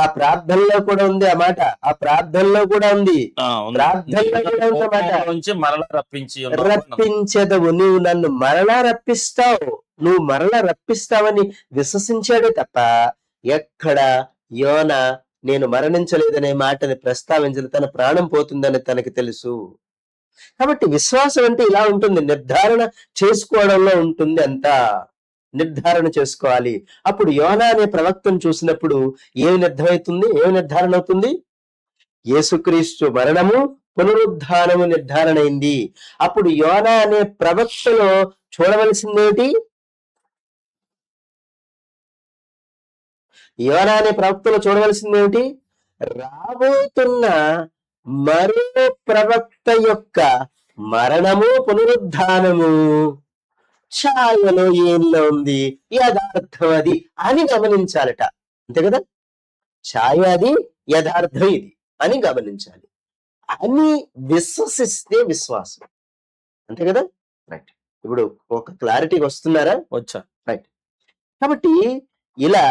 ఆ ప్రార్థనలో కూడా ఉంది ఆ మాట. ప్రార్థనలో కూడా ఉంది మరలా రప్పించదవు, నువ్వు నన్ను మరలా రప్పిస్తావు, నువ్వు మరలా రప్పిస్తావని విశ్వసించాడే తప్ప ఎక్కడ యోనా నేను మరణించలేదనే మాటని ప్రస్తావించలేదు. తన ప్రాణం పోతుందని తనకి తెలుసు. కాబట్టి విశ్వాసం అంటే ఇలా ఉంటుంది, నిర్ధారణ చేసుకోవడంలో ఉంటుంది. అంతా నిర్ధారణ చేసుకోవాలి. అప్పుడు యోనా అనే ప్రవక్తను చూసినప్పుడు ఏమి నిర్ధారణ అవుతుంది? యేసుక్రీస్తు మరణము పునరుద్ధానము నిర్ధారణ అయింది. అప్పుడు యోనా అనే ప్రవక్తలో చూడవలసిందేమిటి? యోనా అనే ప్రవక్తలో చూడవలసిందేమిటి? రాబోతున్న మరో ప్రవక్త యొక్క మరణము పునరుద్ధానము ఛాయలో ఏంలో ఉంది, యథార్థం అది అని గమనించాలట. అంతే కదా? ఛాయ అది, యథార్థం ఇది అని గమనించాలి. అని విశ్వసిస్తే విశ్వాసం. అంతే కదా? రైట్. ఇప్పుడు ఒక క్లారిటీకి వస్తున్నారా? వచ్చా. రైట్. కాబట్టి ఇలా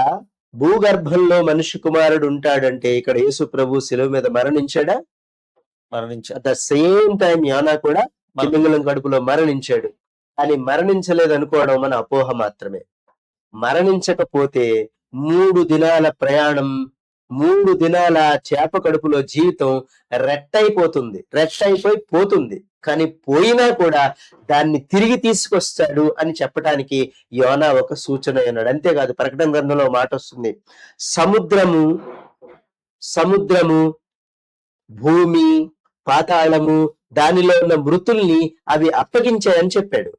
భూగర్భంలో మనిషి కుమారుడు ఉంటాడంటే ఇక్కడ యేసు ప్రభు శిలువ మీద మరణించాడా? అట్ ద సేమ్ టైం యోనా కూడా తిమింగలం కడుపులో మరణించాడు. కానీ మరణించలేదు అనుకోవడం మన అపోహ మాత్రమే. మరణించకపోతే 3 దినాల ప్రయాణం, 3 దినాల చేప కడుపులో జీవితం రెట్టయిపోయి పోతుంది. కానీ పోయినా కూడా దాన్ని తిరిగి తీసుకొస్తాడు అని చెప్పడానికి యోనా ఒక సూచన అన్నాడు. అంతేకాదు, ప్రకటన గ్రంథంలో మాట వస్తుంది, సముద్రము, భూమి, పాతాళము దానిలో ఉన్న మృతుల్ని అవి అప్పగించాయని చెప్పాడు.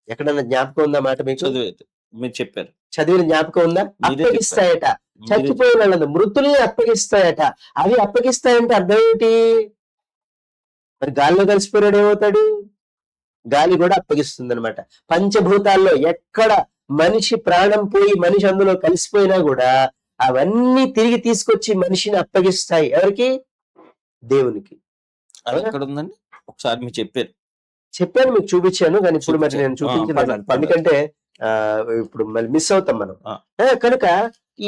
ఎక్కడన్నా జ్ఞాపకం ఉందా మాట మీకు? చదివేది మీరు చెప్పారు. చదివిన జ్ఞాపకం ఉందా? మీరే అప్పగిస్తాయట, మీరే చచ్చిపోయిన వాళ్ళని మృతుల్ని అప్పగిస్తాయట. అవి అప్పగిస్తాయంటే అర్థం ఏంటి? మరి గాలిలో కలిసిపోయాడు ఏమవుతాడు? గాలి కూడా అప్పగిస్తుంది అనమాట. పంచభూతాల్లో ఎక్కడ మనిషి ప్రాణం పోయి మనిషి అందులో కలిసిపోయినా కూడా అవన్నీ తిరిగి తీసుకొచ్చి మనిషిని అప్పగిస్తాయి. ఎవరికి? దేవునికి. అది ఎక్కడ ఉందండి? ఒకసారి మీరు చెప్పారు. చెప్పాను, మీకు చూపించాను, కానీ ఇప్పుడు మరి నేను చూపించారు. చూపించలేదు. పర్లేదు, పర్లేదు. ఎందుకంటే ఇప్పుడు మళ్ళీ మిస్ అవుతాం మనం. ఆ. కనుక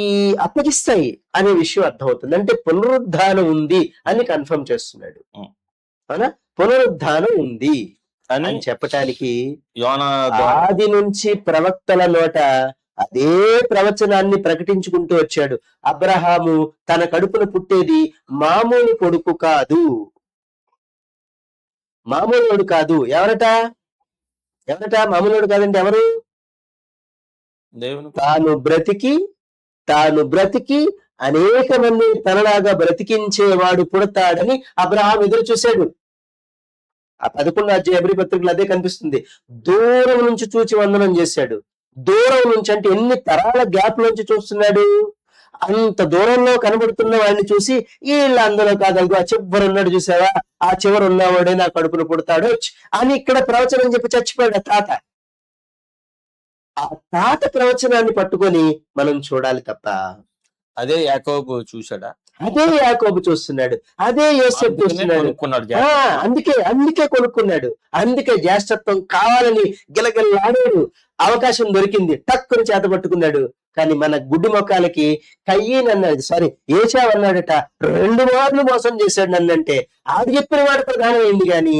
ఈ అప్పగిస్తాయి అనే విషయం అర్థమవుతుంది. అంటే పునరుద్ధానం ఉంది అని కన్ఫర్మ్ చేస్తున్నాడు. అవునా? పునరుద్ధానం ఉంది అని అని చెప్పటానికి యోనా ద్వారా ఆది నుంచి ప్రవక్తల నోట అదే ప్రవచనాన్ని ప్రకటించుకుంటూ వచ్చాడు. అబ్రహాము తన కడుపున పుట్టేది మామూలు కొడుకు కాదు, మామూలుడు కాదు. ఎవరట? మామూలుడు కాదంటే ఎవరు? దేవుని తాను బ్రతికి అనేక మంది తనలాగా బ్రతికించేవాడు పుడతాడని అబ్రహాం ఎదురు చూశాడు. ఆ 11వ అధ్యాయ హెబ్రీ పత్రికలు అదే కనిపిస్తుంది. దూరం నుంచి చూచి వందనం చేశాడు. దూరం నుంచి అంటే ఎన్ని తరాల గ్యాప్ నుంచి చూస్తున్నాడు? అంత దూరంలో కనబడుతున్న వాడిని చూసి వీళ్ళ అందులో కాదలుగు ఆ చివరు ఉన్నాడు చూసావా, ఆ చివరు ఉన్నవాడే నా కడుపున పుడతాడు అని ఇక్కడ ప్రవచనం చెప్పి చచ్చిపోయాడు తాత. ఆ తాత ప్రవచనాన్ని పట్టుకొని మనం చూడాలి తప్ప అదే యాకోబు చూశాడా? అదే యాకోబు చూస్తున్నాడు, అదే యోసేపు చూస్తున్నాడు. కొనుక్కున్నాడు. అందుకే కొనుక్కున్నాడు. అందుకే జ్యేష్ఠత్వం కావాలని గిలగిల్లాడాడు. అవకాశం దొరికింది, టక్కుని చేత పట్టుకున్నాడు. కానీ మన గుడ్డి మొక్కలకి కయ్యన్ అన్నాడు, సారీ ఏశావు అన్నాడట, 2 మార్లు మోసం చేశాడు నన్నంటే. ఆడు చెప్పిన మాట ప్రధానం అయింది కానీ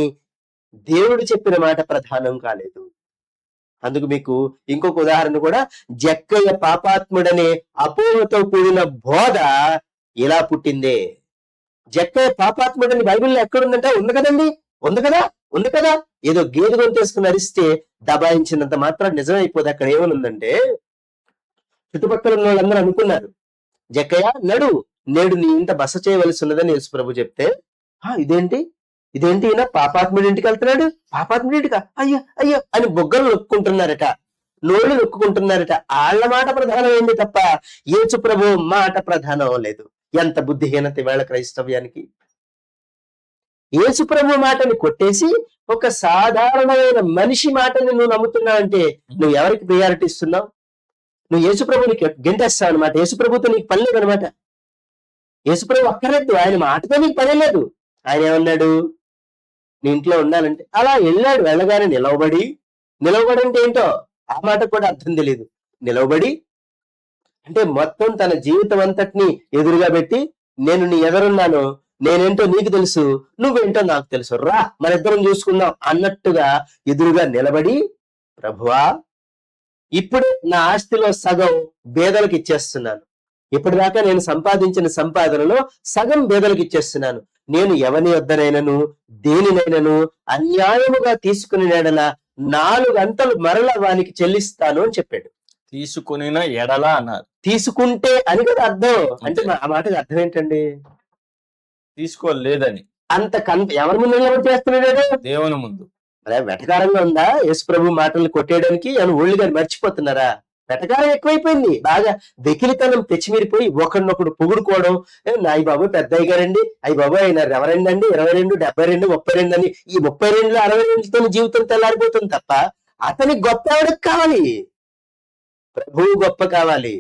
దేవుడు చెప్పిన మాట ప్రధానం కాలేదు. అందుకు మీకు ఇంకొక ఉదాహరణ కూడా, జక్కయ్య పాపాత్ముడనే అపోహతో కూడిన బోధ ఇలా పుట్టిందే. జక్కయ్య పాపాత్ముడని బైబిల్లో ఎక్కడుందంటే ఉంది కదా. ఏదో గేదె గొంతేసుకుని అరిస్తే దబాయించినంత మాత్రం నిజమైపోదు. అక్కడ ఏమనుందంటే, చుట్టుపక్కల ఉన్న వాళ్ళందరూ అనుకున్నారు, జక్కయ్య నేడు నీ ఇంట బస చేయవలసి ఉన్నదని యేసు ప్రభు చెప్తే, ఇదేంటి ఈయన పాపాత్ముడి ఇంటికి వెళ్తున్నాడు, పాపాత్ముడి ఇంటికా, అయ్యో అని బొగ్గలు నొక్కుంటున్నారట, నోళ్ళు నొక్కుంటున్నారట. ఆళ్ల మాట ప్రధానమైంది తప్ప యేసు ప్రభు మాట ప్రధానం లేదు. ఎంత బుద్ధిహీనత వేళ క్రైస్తవ్యానికి. యేసు ప్రభు మాటని కొట్టేసి ఒక సాధారణమైన మనిషి మాటని నువ్వు నమ్ముతున్నావు అంటే నువ్వు ఎవరికి ప్రియారిటీ ఇస్తున్నావు? నువ్వు యేసు ప్రభునికి గెంటేస్తావు అనమాట. యేసు ప్రభుతో నీకు పని లేదు అనమాట. యేసు ప్రభు అక్కర్లేదు, ఆయన మాటతో నీకు పని లేదు. ఆయన ఏమన్నాడు? నీ ఇంట్లో ఉండాలంటే అలా వెళ్ళాడు. వెళ్ళగానే నిలవబడి అంటే ఏంటో ఆ మాట కూడా అర్థం తెలియదు. నిలవబడి అంటే మొత్తం తన జీవితం అంతటిని ఎదురుగా పెట్టి, నేను నీ ఎదురున్నాను, నేనేంటో నీకు తెలుసు, నువ్వేంటో నాకు తెలుసు, రా మన ఇద్దరం చూసుకుందాం అన్నట్టుగా ఎదురుగా నిలబడి, ప్రభువా ఇప్పుడు నా ఆస్తిలో సగం బేదలకు ఇచ్చేస్తున్నాను. ఇప్పటిదాకా నేను సంపాదించిన సంపాదనలో సగం బేదలకు ఇచ్చేస్తున్నాను. నేను ఎవని వద్దనైనను దేనినైనను అన్యాయముగా తీసుకుని ఎడల 4 అంతలు మరల వానికి చెల్లిస్తాను అని చెప్పాడు. తీసుకుని ఎడల అన్నారు. తీసుకుంటే అని కదా అర్థం. అంటే ఆ మాటకి అర్థం ఏంటండి? తీసుకోలేదని. అంత ఎవరి ముందు నిలబడి చేస్తున్నాడు? దేవుని ముందు. అదే వెటకారంగా ఉందా యేసు ప్రభు మాటలు కొట్టేయడానికి? అని ఒళ్ళు గారు మర్చిపోతున్నారా? వెటకారం ఎక్కువైపోయింది. బాగా వెకిలితనం తెచ్చిమీరిపోయి ఒకరినొకడు పొగుడుకోవడం. అయ్య బాబు పెద్దయ్య గారండి, అయ్య బాబు ఆయన ఎవరండి అండి, 22, 72, 32 అని ఈ 32, 62తో జీవితం తెల్లారిపోతుంది తప్ప అతని గొప్ప ఎవరికి కావాలి? ప్రభువు గొప్ప కావాలి.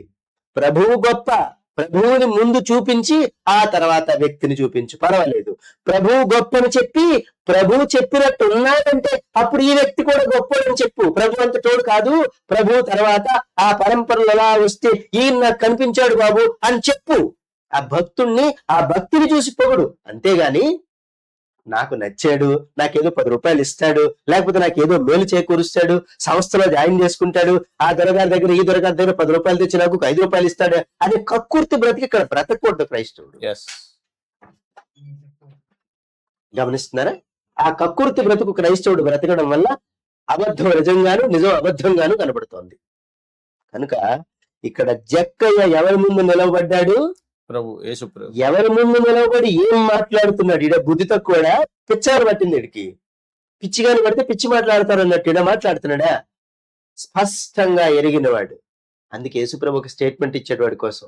ప్రభువు గొప్ప. ప్రభువుని ముందు చూపించి ఆ తర్వాత వ్యక్తిని చూపించు, పర్వాలేదు. ప్రభువు గొప్పని చెప్పి ప్రభువు చెప్పినట్టు ఉన్నాడంటే అప్పుడు ఈ వ్యక్తి కూడా గొప్పని చెప్పు. ప్రభు అంత తోడు కాదు, ప్రభు తర్వాత ఆ పరంపరలు ఎలా వస్తే ఈయన నాకు కనిపించాడు బాబు అని చెప్పు. ఆ భక్తిని చూసి పొగుడు. అంతేగాని నాకు నచ్చాడు, నాకేదో 10 రూపాయలు ఇస్తాడు, లేకపోతే నాకేదో మేలు చేకూరుస్తాడు, సంస్థలో జాయిన్ చేసుకుంటాడు, ఆ దొరగారి దగ్గర ఈ దొరగారి దగ్గర 10 రూపాయలు తెచ్చి నాకు 5 రూపాయలు ఇస్తాడు అనే కక్కుర్తి బ్రతికి ఇక్కడ బ్రతకూడదు క్రైస్తవుడు. గమనిస్తున్నారా? ఆ కక్కుర్తి బ్రతుకు క్రైస్తవుడు బ్రతకడం వల్ల అబద్ధం నిజంగాను, నిజం అబద్ధంగాను కనబడుతోంది. కనుక ఇక్కడ జక్కయ్య ఎవరి ముందు నిలవబడ్డాడు? ప్రభు యేసు ప్రభు. ఎవరి ముందు నిలబడి ఏం మాట్లాడుతున్నాడు? ఈడ బుద్ధి తక్కువ పిచ్చారు పట్టింది వీడికి. పిచ్చిగాని పడితే పిచ్చి మాట్లాడతారు అన్నట్టు ఈడ మాట్లాడుతున్నాడా? స్పష్టంగా ఎరిగినవాడు. అందుకే యేసుప్రభు ఒక స్టేట్మెంట్ ఇచ్చాడు వాడి కోసం.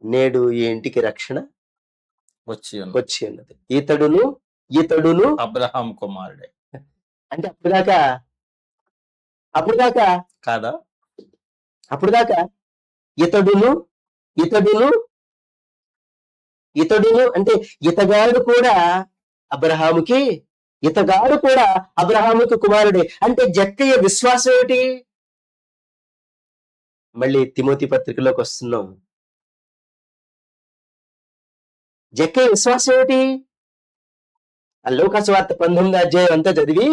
నేడు ఈ ఇంటికి రక్షణ వచ్చి ఉన్నది. వచ్చి ఉన్నది. ఇతడును అబ్రహాం కుమారుడే అంటే అప్పుడు దాకా కాదా? ఇతడును అంటే ఇతగాడు కూడా అబ్రహాముకి కుమారుడే. అంటే జక్కయ్య విశ్వాసం ఏమిటి? మళ్ళీ తిమోతి పత్రికలోకి వస్తున్నాం. జక్కయ్య విశ్వాసం ఏమిటి? ఆ లోకాసువార్త 19వ అధ్యాయం అంతా చదివి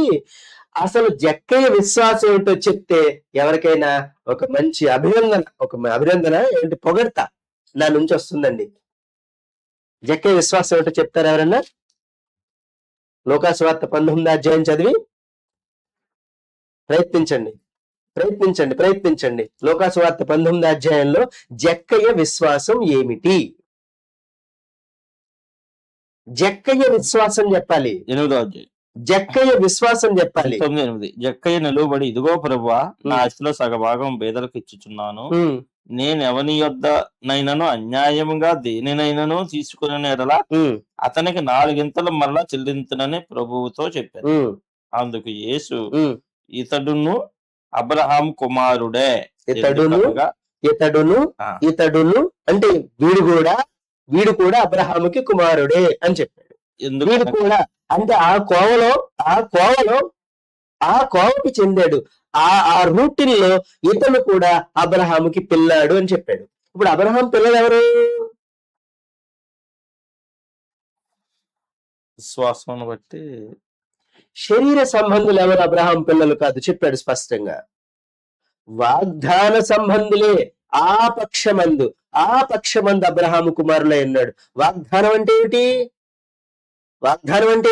అసలు జక్కయ్య విశ్వాసం ఏంటో చెప్తే ఎవరికైనా ఒక మంచి అభినందన ఏంటి పొగడతా నా నుంచి వస్తుందండి. జక్కయ్య విశ్వాసం ఏంటో చెప్తారు ఎవరన్నా? లోకాసువార్త 19వ అధ్యాయం చదివి ప్రయత్నించండి. లోకాసువార్త 19వ అధ్యాయంలో జక్కయ్య విశ్వాసం ఏమిటి? జక్కయ్య విశ్వాసం చెప్పాలి. 8వ అధ్యాయం జక్కయ్య విశ్వాసం చెప్పాలి. 9:8 జక్కయ్య నిలువబడి, ఇదిగో ప్రభువా, నా ఆస్తిలో సగభాగం పేదలకు ఇచ్చుచున్నాను. నేను ఎవని యొద్దనైనను అన్యాయముగా దేనినైనాను తీసుకునే ఎడల అతనికి 4 మరలా చెల్లించునని ప్రభువుతో చెప్పారు. అందుకు యేసు, ఇతడును అబ్రహాం కుమారుడే. ఇతడును అంటే వీడు కూడా అబ్రహాముకి కుమారుడే అని చెప్పాడు. వీడు కూడా అంటే ఆ కోవకి చెందాడు. ఆ రూటిల్లో ఇతను కూడా అబ్రహాముకి పిల్లాడు అని చెప్పాడు. ఇప్పుడు అబ్రహాం పిల్లలు ఎవరు? విశ్వాసం బట్టి శరీర సంబంధులు ఎవరు? అబ్రహాం పిల్లలు కాదు చెప్పాడు స్పష్టంగా. వాగ్దాన సంబంధులే. ఆ పక్షమందు అబ్రహాము కుమారులై ఉన్నాడు. వాగ్దానం అంటే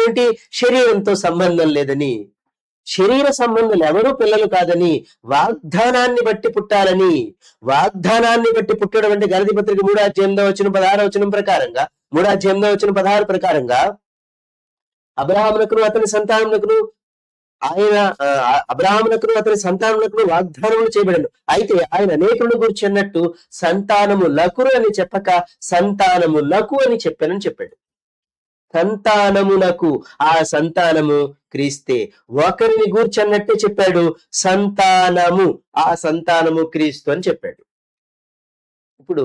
ఏమిటి? శరీరంతో సంబంధం లేదని, శరీర సంబంధులు ఎవరు పిల్లలు కాదని, వాగ్దానాన్ని బట్టి పుట్టాలని. వాగ్దానాన్ని బట్టి పుట్టడం అంటే గలతీ పత్రిక 3వ అధ్యాయం 16వ వచనం ప్రకారంగా 3వ అధ్యాయం 16 ప్రకారంగా అబ్రహామునకును అతని సంతానమునకును వాగ్దానములు చేయబడను. అయితే ఆయన అనేకులను గురించి అన్నట్టు సంతానములకు అని చెప్పక సంతానములకు అని చెప్పానని చెప్పాడు. సంతానమునకు, ఆ సంతానము క్రీస్తే. ఒకరిని గూర్చి అన్నట్టే చెప్పాడు సంతానము, ఆ సంతానము క్రీస్తు అని చెప్పాడు. ఇప్పుడు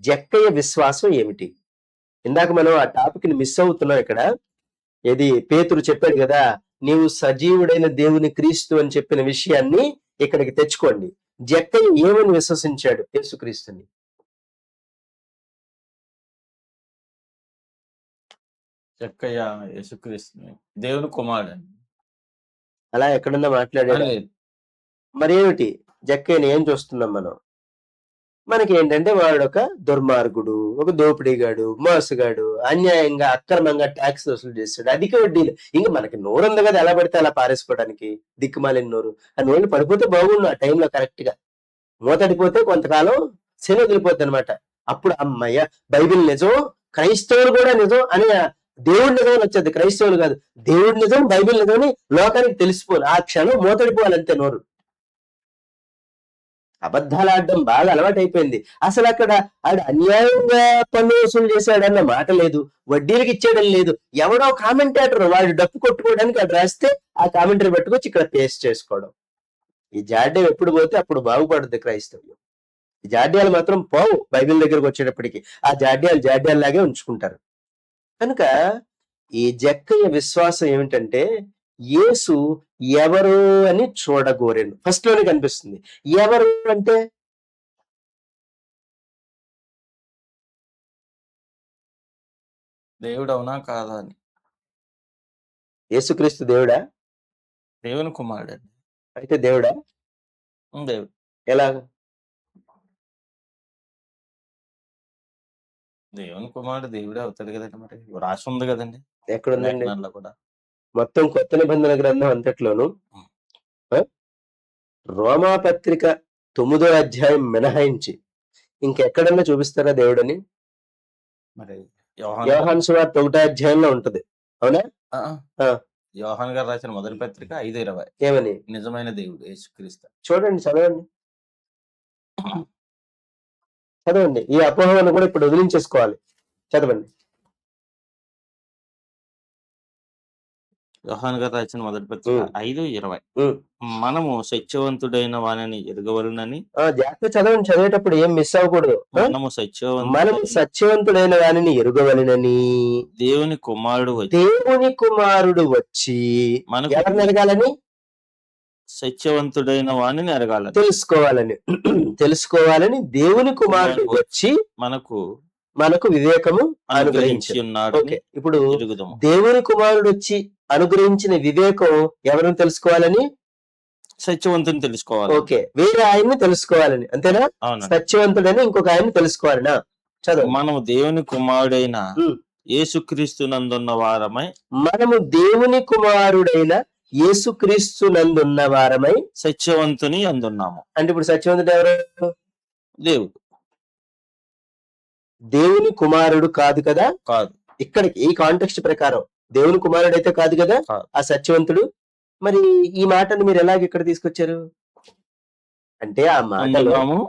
జక్కయ్య విశ్వాసం ఏమిటి? ఇందాక మనం ఆ టాపిక్ ని మిస్ అవుతున్నాం. ఇక్కడ ఏది పేతురు చెప్పాడు కదా, నీవు సజీవుడైన దేవుని క్రీస్తు అని చెప్పిన విషయాన్ని ఇక్కడికి తెచ్చుకోండి. జక్కయ్య ఏమని విశ్వసించాడు? యేసుక్రీస్తుని. జక్కయ్య యేసుక్రీస్తుని దేవుని కుమారుడు అలా ఎక్కడన్నా మాట్లాడాడు? మరేమిటి జక్కయ్యని ఏం చూస్తున్నాం మనం? మనకి ఏంటంటే వాడు ఒక దుర్మార్గుడు, ఒక దోపిడీగాడు, మోసగాడు, అన్యాయంగా అక్రమంగా ట్యాక్స్ వసూలు చేస్తాడు, అధిక వడ్డీలు. ఇంకా మనకి నోరు ఉంది కదా, ఎలా పడితే అలా పారేసుకోవడానికి, దిక్కుమాలిన నోరు. ఆ నోరు పడిపోతే బాగుండు ఆ టైంలో కరెక్ట్ గా. మూతడిపోతే కొంతకాలం శని వదిలిపోద్ది అనమాట. అప్పుడు అమ్మయ్య బైబిల్ నిజం, క్రైస్తవులు కూడా నిజం అని, దేవుడి నిజం అని వచ్చేది. క్రైస్తవులు కాదు, దేవుడి నిజం, బైబిల్ నిజం అని లోకానికి తెలిసిపోను. ఆ క్షణం మూతడిపోవాలంతే నోరు. అబద్ధాలు ఆడడం బాగా అలవాటు అయిపోయింది. అసలు అక్కడ ఆడు అన్యాయంగా పన్ను వసూలు చేశాడన్న మాట లేదు, వడ్డీలకు ఇచ్చేయడం లేదు. ఎవడో కామెంటేటర్ వాడు డప్పు కొట్టుకోవడానికి అది రాస్తే ఆ కామెంటరీ పెట్టుకొచ్చి ఇక్కడ పేస్ట్ చేసుకోవడం. ఈ జాడ్యం ఎప్పుడు పోతే అప్పుడు బాగుపడుద్ది క్రైస్తవ్యం. ఈ జాడ్యాలు మాత్రం పోవు. బైబిల్ దగ్గరకు వచ్చేటప్పటికి ఆ జాడ్యాల్లాగే ఉంచుకుంటారు. కనుక ఈ జక్కయ్య విశ్వాసం ఏమిటంటే, యేసు ఎవరు అని చూడగోరెను. ఫస్ట్ లోనే కనిపిస్తుంది. ఎవరు అంటే దేవుడు అవునా కాదా అని. యేసుక్రీస్తు దేవుడా? దేవుని కుమారుడు. అయితే దేవుడా? దేవుడు. ఎలా? దేవుని కుమారుడు దేవుడే అవుతాడు కదండి. మరి రాసి ఉంది కదండి ఎక్కడుందండి? కూడా మొత్తం కొత్త నిబంధన గ్రంథం అంతట్లోను రోమా పత్రిక 9వ అధ్యాయం మినహాయించి ఇంకెక్కడన్నా చూపిస్తారా దేవుడని? మరి యోహాన్ యోహాను సువార్త 1వ అధ్యాయంలో ఉంటది, అవునా? ఆ, ఆ. యోహాన్ గారు రాసిన మొదటి పత్రిక 5:20 ఏమని? నిజమైన దేవుడు యేసుక్రీస్తు. చూడండి, చదవండి చదవండి. ఈ అపోహలను కూడా ఇప్పుడు వదిలించేసుకోవాలి. చదవండి. యోహాన్ గారు రాసిన మొదటి పత్రిక 5:20 ఉమ్. మనము సత్యవంతుడైన వానిని ఎరగవలనని. జాగ్రత్త చదవండి, చదివేటప్పుడు ఏం మిస్ అవ్వకూడదు. మనము మనం సత్యవంతుడైన వానిని ఎరుగవలనని దేవుని కుమారుడు వచ్చి దేవుని కుమారుడు వచ్చి మనకు ఎవరిని ఎరగాలని? సత్యవంతుడైన వానిని ఎరగాలని, తెలుసుకోవాలని దేవుని కుమారుడు వచ్చి మనకు వివేకము అనుగ్రహించి అనుగ్రహించాడు. ఉన్నాడు. ఓకే, ఇప్పుడు ఎరుగుదము. దేవుని కుమారుడు వచ్చి అనుగ్రహించిన వివేకం ఎవరిని తెలుసుకోవాలని? సత్యవంతుని తెలుసుకోవాలి. ఓకే, వేరే ఆయన్ని తెలుసుకోవాలని, అంతేనా? అవును. సత్యవంతుడని ఇంకొక ఆయన్ని తెలుసుకోవాలనా? చదువు. మనము దేవుని కుమారుడైన ఉమ్. యేసుక్రీస్తు నందున్న వారమై, మనము దేవుని కుమారుడైన యేసుక్రీస్తు నందున్న వారమై సత్యవంతుని అందున్నాము. అంటే ఇప్పుడు సత్యవంతుడు ఎవరు? దేవుడు దేవుని కుమారుడు కాదు కదా. కాదు. ఇక్కడికి ఈ కాంటెక్స్ట్ ప్రకారం దేవుని కుమారుడు అయితే కాదు కదా కాదు. ఆ సత్యవంతుడు. మరి ఈ మాటను మీరు ఎలాగ ఇక్కడ తీసుకొచ్చారు? అంటే ఆ మాటలో అందున్నాము.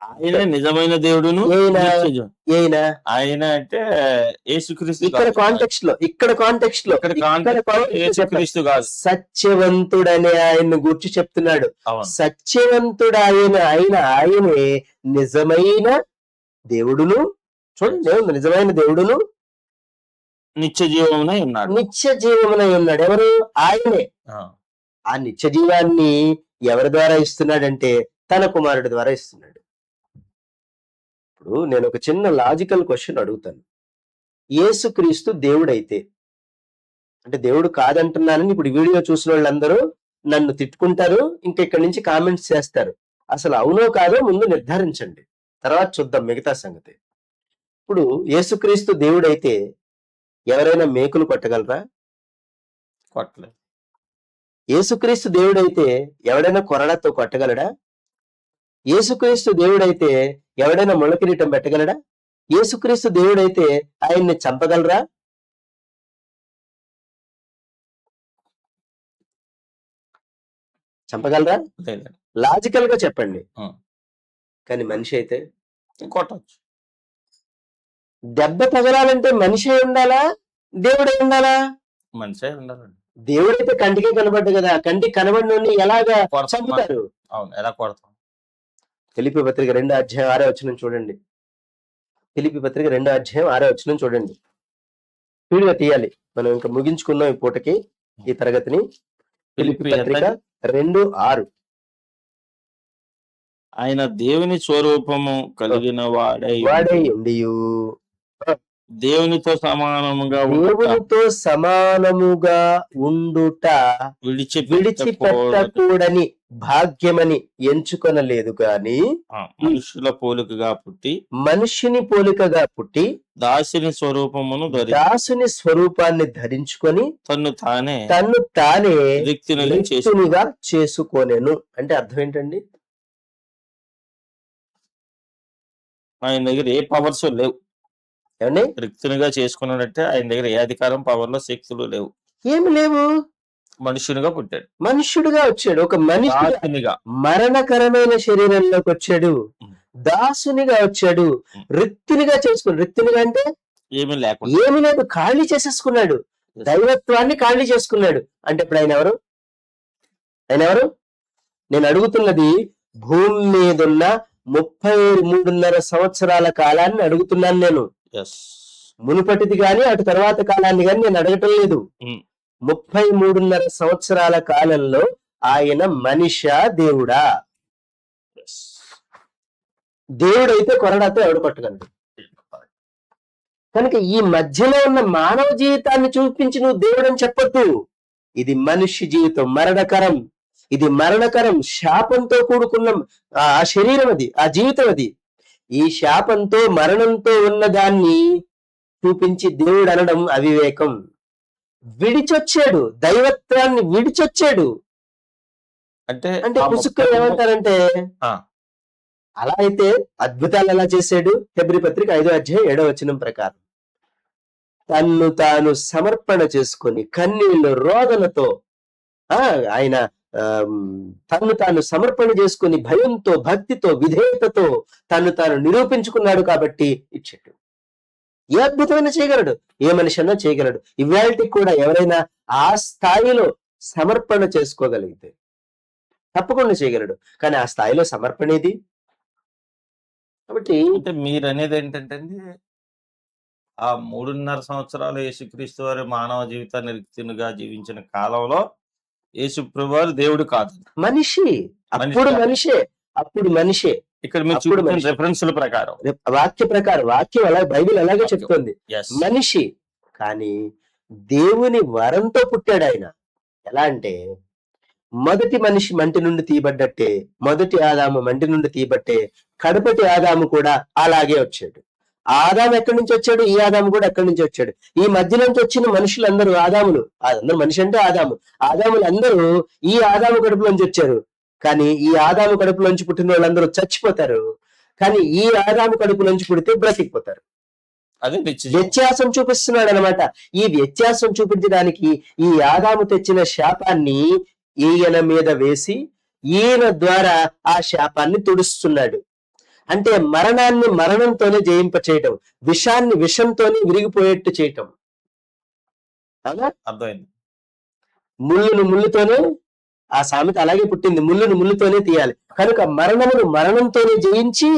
ఆయన నిజమైన దేవుడును. ఏనా? నిత్యజీవుడు. ఏనా? ఆయన అంటే యేసుక్రీస్తు ఇక్కడ కాదు. కాంటెక్స్ట్ లో ఇక్కడ కాంటెక్స్ట్ యేసుక్రీస్తు కాదు. సత్యవంతుడనే ఆయన్ని గురించి చెప్తున్నాడు. అవును. సత్యవంతుడు ఆయనే నిజమైన దేవుడును. చూడండి, ఏముంది? నిజమైన దేవుడును నిత్య జీవమునై ఉన్నాడు. నిత్య జీవమునై ఉన్నాడు. ఎవరు? ఆయనే. ఆ. ఆ నిత్య జీవాన్ని ఎవరి ద్వారా ఇస్తున్నాడంటే తన కుమారుడి ద్వారా ఇస్తున్నాడు. ఇప్పుడు నేను ఒక చిన్న లాజికల్ క్వశ్చన్ అడుగుతాను. యేసుక్రీస్తు దేవుడైతే, అంటే దేవుడు కాదంటున్నానని ఇప్పుడు వీడియో చూసిన వాళ్ళందరూ నన్ను తిట్టుకుంటారు, ఇంకా ఇక్కడి నుంచి కామెంట్స్ చేస్తారు. అసలు అవునో కాదో ముందు నిర్ధారించండి, తర్వాత చూద్దాం మిగతా సంగతి. ఇప్పుడు యేసుక్రీస్తు దేవుడైతే ఎవరైనా మేకులు కొట్టగలరా? కొట్టలేదు. యేసుక్రీస్తు దేవుడైతే ఎవడైనా కొరడాతో కొట్టగలడా? యేసుక్రీస్తు దేవుడైతే ఎవడైనా ముళ్ళ కిరీటం పెట్టగలడా? యేసుక్రీస్తు దేవుడైతే ఆయన్ని చంపగలరా? చంపగలరా? లేదు. లాజికల్ గా చెప్పండి. ఆ. కానీ మనిషి అయితే కొట్టచ్చు. దెబ్బ తగలాలంటే మనిషి ఉండాలా, దేవుడే ఉండాలా? మనిషే ఉండాలండి. దేవుడైతే కంటికే కనబడ్డు కదా, కంటికి కనబడినోడిని ఎలాగా చంపుతారు? అవును, ఎలా కొడతాం? ఫిలిప్పీ పత్రిక 2వ అధ్యాయం 6వ వచనం చూడండి. ఫిలిప్పీ పత్రిక 2వ అధ్యాయం 6వ వచనం చూడండి. స్పీడ్గా తీయాలి, మనం ఇంకా ముగించుకుందాం ఈ పూటకి ఈ తరగతిని. ఫిలిప్పీ పత్రిక 2:6. ఆయన దేవుని స్వరూపము కలిగిన వాడై ఉండియు దేవునితో సమానముగా ఉండుట విడిచిపెట్టకూడని భాగ్యమని ఎంచుకొనలేదు గాని మనుషుల పోలికగా పుట్టి మనుషుని పోలికగా పుట్టి దాసుని స్వరూపాన్ని ధరించుకొని తన్ను తానే రిక్తునిగా చేసుకోనేను. అంటే అర్థం ఏంటండి? ఆయన దగ్గర ఏ పవర్స్ లేవు. ఏమండి? రిక్తునిగా చేసుకున్నాడంటే ఆయన దగ్గర ఏ అధికారం, పవర్లో శక్తులు లేవు, ఏమి లేవు. మనుషునిగా పుట్టాడు, మనుష్యుడిగా వచ్చాడు, ఒక మనిషిగా మరణకరమైన శరీరంలోకి వచ్చాడు, దాసునిగా వచ్చాడు, రిక్తునిగా చేసుకున్నాడు. రిక్తునిగా అంటే ఏమీ లేదు, ఖాళీ చేసేసుకున్నాడు, దైవత్వాన్ని ఖాళీ చేసుకున్నాడు. అంటే ఇప్పుడు ఆయన ఎవరు? నేను అడుగుతున్నది భూమి మీదున్న 33.5 సంవత్సరాల కాలాన్ని అడుగుతున్నాను నేను. మునుపటిది గాని అటు తర్వాత కాలాన్ని గాని నేను అడగటం లేదు. 33.5 సంవత్సరాల కాలంలో ఆయన మనిషా, దేవుడా? దేవుడైతే కొరడాతో ఎవడు కొట్టగలడు? కనుక ఈ మధ్యలో ఉన్న మానవ జీవితాన్ని చూపించి నువ్వు దేవుడని చెప్పొద్దు. ఇది మనిషి జీవితం, మరణకరం. ఇది మరణకరం, శాపంతో కూడుకున్న ఆ శరీరం, అది ఆ జీవితం. అది ఈ శాపంతో మరణంతో ఉన్న దాన్ని చూపించి దేవుడు అనడం అవివేకం. విడిచొచ్చాడు, దైవత్వాన్ని విడిచొచ్చాడు. అంటే పుసుక్కలు ఏమంటారంటే అలా అయితే అద్భుతాలు ఎలా చేశాడు? హెబ్రీ పత్రిక 5:7 ప్రకారం తన్ను తాను సమర్పణ చేసుకొని కన్నీళ్లు రోదనతో ఆయన తన్ను తాను సమర్పణ చేసుకుని భయంతో, భక్తితో, విధేయతతో తన్ను తాను నిరూపించుకున్నాడు కాబట్టి ఇచ్చాడు. ఏ అద్భుతమైన చేయగలడు, ఏ మనిషి అన్నా చేయగలడు. ఇవాళకి కూడా ఎవరైనా ఆ స్థాయిలో సమర్పణ చేసుకోగలిగితే తప్పకుండా చేయగలడు. కానీ ఆ స్థాయిలో సమర్పణ ఏది? కాబట్టి అంటే మీరు అనేది ఏంటంటే ఆ 3.5 సంవత్సరాలు యేసుక్రీస్తు వారి మానవ జీవితాన్ని రిక్తునిగా జీవించిన కాలంలో యేసు ప్రభువారు దేవుడు కాదు, మనిషి. అప్పుడు మనిషే, అప్పుడు మనిషే. ఇక్కడ మీరు అప్పుడు చూపించిన మనిషి. రెఫరెన్స్ల ప్రకారం వాక్య ప్రకారం, వాక్యం అలా బైబిల్ అలాగే చెప్తుంది. Yes. మనిషి కానీ దేవుని వరంతో పుట్టాడు ఆయన. ఎలా అంటే మొదటి మనిషి మంటి నుండి తీయబడ్డట్టే, మొదటి ఆదాము మంటి నుండి తీయబట్టే కడపటి ఆదాము కూడా అలాగే వచ్చాడు. ఆదాము ఎక్కడి నుంచి వచ్చాడు, ఈ ఆదాము కూడా ఎక్కడి నుంచి వచ్చాడు. ఈ మధ్య నుంచి వచ్చిన మనుషులందరూ ఆదాములు, అందరూ మనిషి అంటే ఆదాములు అందరూ ఈ ఆదాము కడుపులోంచి వచ్చారు. కానీ ఈ ఆదాము కడుపులోంచి పుట్టిన వాళ్ళందరూ చచ్చిపోతారు. కానీ ఈ ఆదాము కడుపులోంచి పుడితే బ్రతికిపోతారు. అదే నిత్య వ్యత్యాసం చూపిస్తున్నాడు అనమాట. ఈ వ్యత్యాసం చూపించడానికి ఈ ఆదాము తెచ్చిన శాపాన్ని ఈయన మీద వేసి ఈయన ద్వారా ఆ శాపాన్ని తుడుస్తున్నాడు. అంటే మరణాన్ని మరణంతోనే జయింప చేయటం, విషాన్ని విషంతోనే విరిగిపోయేట్టు చేయటం. అవునా? అర్థమైంది. ముళ్ళును ముళ్ళుతోనే, ఆ సామెత అలాగే పుట్టింది, ముళ్ళును ముళ్ళుతోనే తీయాలి. కనుక మరణమును మరణంతోనే జయించి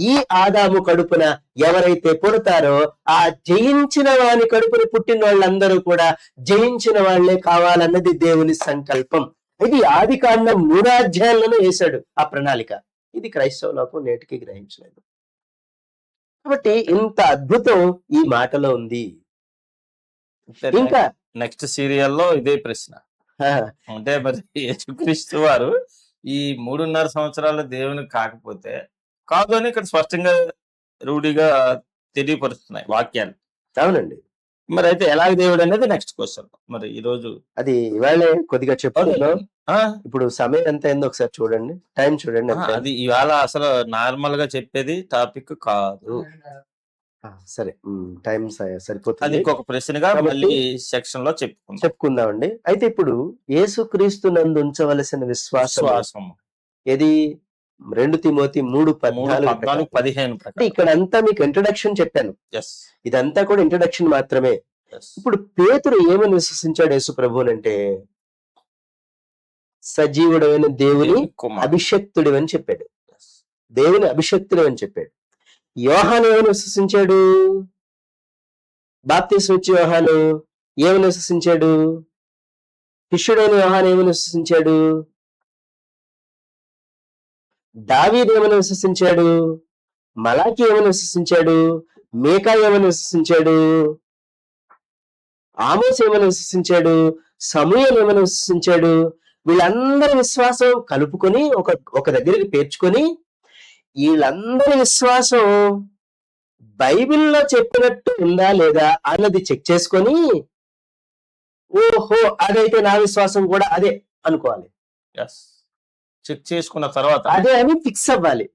ఈ ఆదాము కడుపున ఎవరైతే పుడతారో ఆ జయించిన వాని కడుపున పుట్టిన వాళ్ళందరూ కూడా జయించిన వాళ్లే కావాలన్నది దేవుని సంకల్పం. ఇది ఆదికాండం 3 అధ్యాయాలను వేశాడు ఆ ప్రణాళిక. ఇది క్రైస్తవ లోకం నేటికి గ్రహించలేదు. కాబట్టి ఇంత అద్భుతం ఈ మాటలో ఉంది. ఇంకా నెక్స్ట్ సీరియల్లో ఇదే ప్రశ్న. అంటే మరి యేసుక్రీస్తు వారు ఈ 3.5 సంవత్సరాల దేవుని కాకపోతే కాదు అని ఇక్కడ స్పష్టంగా రూఢిగా తెలియపరుస్తున్నాయి వాక్యాలు. అవునండి. మరి అయితే ఎలాగ దేవుడు అనేది నెక్స్ట్ క్వశ్చన్. మరి ఈ రోజు అది ఇవాళే కొద్దిగా చెప్తాను. ఇప్పుడు సమయం ఎంత అయిందో ఒకసారి చూడండి, టైం చూడండి. అది ఇవాళ అసలు నార్మల్ గా చెప్పేది టాపిక్ కాదు. సరే, టైం సరిపోతుంది. అది ఇంకొక ప్రశ్నగా మళ్ళీ సెక్షన్ లో చెప్పుకుందామండి. అయితే ఇప్పుడు యేసుక్రీస్తు నందు ఉంచవలసిన విశ్వాసం ఏది? 2 తిమోతి 3:14-15. ఇక్కడ అంతా మీకు ఇంట్రడక్షన్ చెప్పాను. ఇదంతా కూడా ఇంట్రడక్షన్ మాత్రమే. ఇప్పుడు పేతురు ఏమని విశ్వసించాడు యేసు ప్రభువునంటే సజీవుడైన దేవుని అభిషక్తుడు అని చెప్పాడు. దేవుని అభిషక్తుడు అని చెప్పాడు. యోహాను ఏమని విశ్వసించాడు? బాప్తిస్మం ఇచ్చే యోహాను ఏమని విశ్వసించాడు? శిష్యుడైన యోహాను ఏమని విశ్వసించాడు? దావీదు ఏమని విశ్వసించాడు? మలాకి ఏమని విశ్వసించాడు? మేకా ఏమని విశ్వసించాడు? ఆమోస్ ఏమని విశ్వసించాడు? సమూయేలు ఏమని విశ్వసించాడు? వీళ్ళందరి విశ్వాసం కలుపుకొని ఒక దగ్గరికి పేర్చుకొని వీళ్ళందరి విశ్వాసం బైబిల్లో చెప్పినట్టు ఉందా లేదా అన్నది చెక్ చేసుకొని ఓహో అదైతే నా విశ్వాసం కూడా అదే అనుకోవాలి. చెక్ చేసుకున్న తర్వాత అదే అని ఫిక్స్ అవ్వాలి.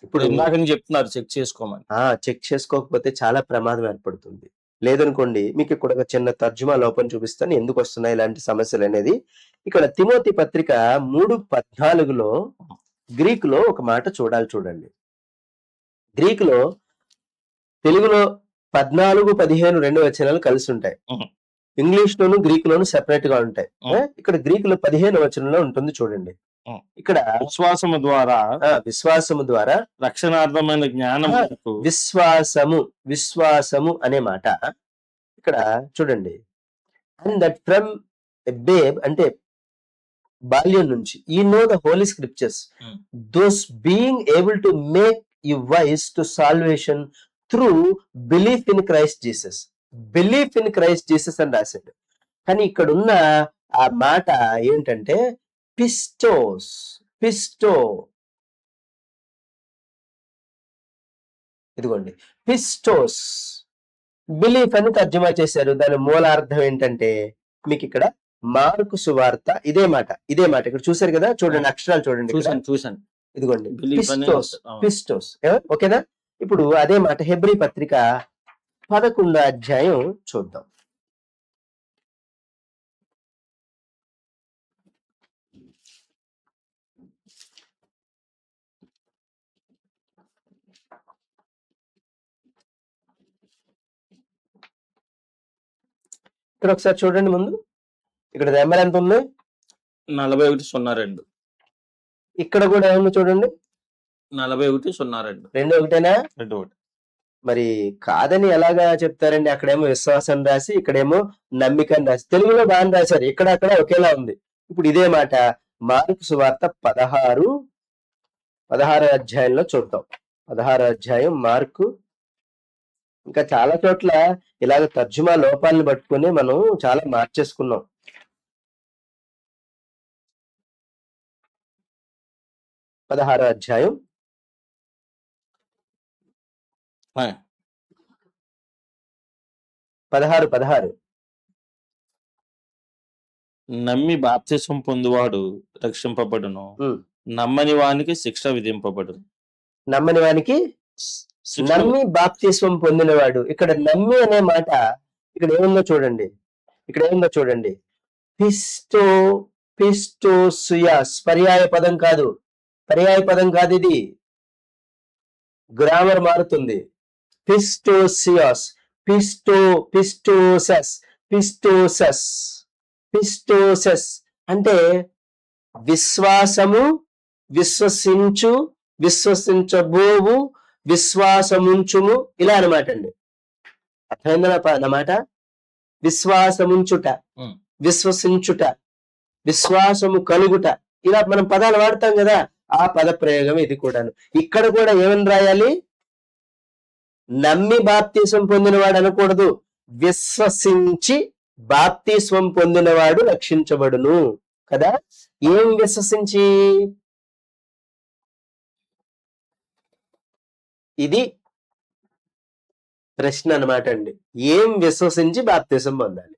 ఇప్పుడు ఇందాక చెప్తున్నారు చెక్ చేసుకోమని. చెక్ చేసుకోకపోతే చాలా ప్రమాదం ఏర్పడుతుంది. లేదనుకోండి, మీకు ఇక్కడ ఒక చిన్న తర్జుమా లోపం చూపిస్తాను ఎందుకు వస్తున్నాయి ఇలాంటి సమస్యలు అనేది. ఇక్కడ తిమోతి పత్రిక 3:14 గ్రీకులో ఒక మాట చూడండి. గ్రీకులో తెలుగులో 14-15 2 వచనాలు కలిసి ఉంటాయి. ఇంగ్లీష్ లోను గ్రీకులోను సెపరేట్ గా ఉంటాయి. ఇక్కడ గ్రీకులో 15 వచనంలో ఉంటుంది చూడండి. ఇక్కడ విశ్వాసము ద్వారా రక్షణార్థమైన జ్ఞానం. విశ్వాసము అనే మాట ఇక్కడ చూడండి. And that from a babe అంటే బాల్యం నుంచి you know the holy scriptures those being able to make you wise to salvation through belief in Christ Jesus. Belief in Christ Jesus అని రాశాడు. కానీ ఇక్కడ ఉన్న ఆ మాట ఏంటంటే పిస్టో ఇదిగోండి, పిస్టోస్ బిలీఫ్ అని తర్జుమా చేశారు. దాని మూలార్థం ఏంటంటే మీకు ఇక్కడ మార్కు సువార్త ఇదే మాట ఇక్కడ చూసారు కదా, చూడండి అక్షరాలు చూడండి. చూసాను ఇదిగోండి బిలీఫ్ అనేది పిస్టోస్, ఉంటుంది. అవును. పిస్టోస్. ఓకేనా? ఇప్పుడు అదే మాట హెబ్రీ పత్రిక 11వ అధ్యాయం చూద్దాం. ఇక్కడ ఒకసారి చూడండి ముందు. ఇక్కడ నెంబర్ ఎంత ఉంది? 41:02. ఇక్కడ కూడా ఏముంది చూడండి, 41:02. రెండు ఒకటేనా? 2. మరి కాదని ఎలాగా చెప్తారండి? అక్కడేమో విశ్వాసం రాసి, ఇక్కడేమో నమ్మికని రాసి, తెలుగులో బాగా రాశారు, ఇక్కడ అక్కడ ఒకేలా ఉంది. ఇప్పుడు ఇదే మాట మార్కు సువార్త 16 అధ్యాయంలో చూద్దాం. 16 అధ్యాయం మార్కు. ఇంకా చాలా చోట్ల ఇలాగ తర్జుమా లోపాలను పట్టుకొని మనం చాలా మార్చేసుకున్నాం. 16 అధ్యాయం ఆ. 16 నమ్మి బాప్తిసం పొందువాడు రక్షింపబడును, ఉమ్. నమ్మని వానికి శిక్ష విధింపబడును. నమ్మని వానికి శిక్ష నమ్మి బాప్తిస్వం పొందినవాడు. ఇక్కడ నమ్మి అనే మాట ఇక్కడ ఏముందో చూడండి. పిస్టోసుయాస్ పర్యాయ పదం కాదు, ఇది గ్రామర్ మారుతుంది. పిస్టోసియాస్, పిస్టోసస్ అంటే విశ్వాసము, విశ్వసించు, విశ్వసించబోవు, విశ్వాసముంచుము, ఇలా అనమాట అండి. అర్థమైందన్నమాట? విశ్వాసముంచుట, ఉమ్. విశ్వసించుట, విశ్వాసము కలుగుట, ఇలా మనం పదాలు వాడతాం కదా, ఆ పద ప్రయోగం ఇది కూడాను. ఇక్కడ కూడా ఏమని రాయాలి? నమ్మి బాప్తిస్వం పొందినవాడు అనకూడదు, విశ్వసించి బాప్తిస్వం పొందినవాడు రక్షించబడును కదా. ఏం విశ్వసించి? ఇది ప్రశ్న అన్నమాట అండి. ఏం విశ్వసించి బాప్తిసం పొందాలి?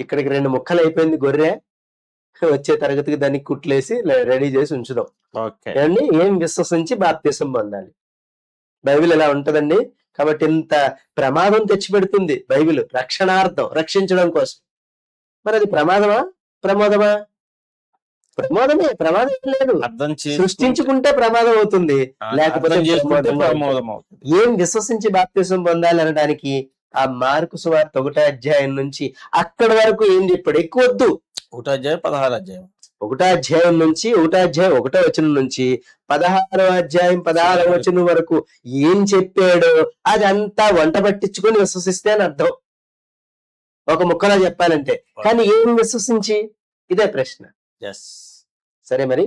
ఇక్కడికి 2 ముక్కలు అయిపోయింది గొర్రె. వచ్చే తరగతికి దానికి కుట్లేసి రెడీ చేసి ఉంచుదాం. ఓకే. ఏమండి? ఏం విశ్వసించి బాప్తిసం పొందాలి? బైబిల్ ఎలా ఉంటదండి. కాబట్టి ఇంత ప్రమాదం తెచ్చిపెడుతుంది బైబిల్, రక్షణార్థం, రక్షించడం కోసం. మరి అది ప్రమాదమా ప్రమోదమా? ప్రమాదం లేదు. అర్థం సృష్టించుకుంటే ప్రమాదం అవుతుంది, లేకపోతే ప్రమోదం అవుతుంది. ఏం విశ్వసించి బాప్తిసం పొందాలి అనడానికి ఆ మార్కు సువార్త 1వ అధ్యాయం నుంచి అక్కడి వరకు ఏం చెప్పాడు? ఎక్కువ వద్దు. 1 అధ్యాయం 16 అధ్యాయం 1వ అధ్యాయం నుంచి 1వ అధ్యాయం 1వ వచనం నుంచి 16వ అధ్యాయం 16వ వచనం వరకు ఏం చెప్పాడో అదంతా వంట పట్టించుకొని విశ్వసిస్తే అని అర్థం, ఒక ముక్కలా చెప్పాలంటే. కానీ ఏం విశ్వసించి? ఇదే ప్రశ్న. సరే, మరి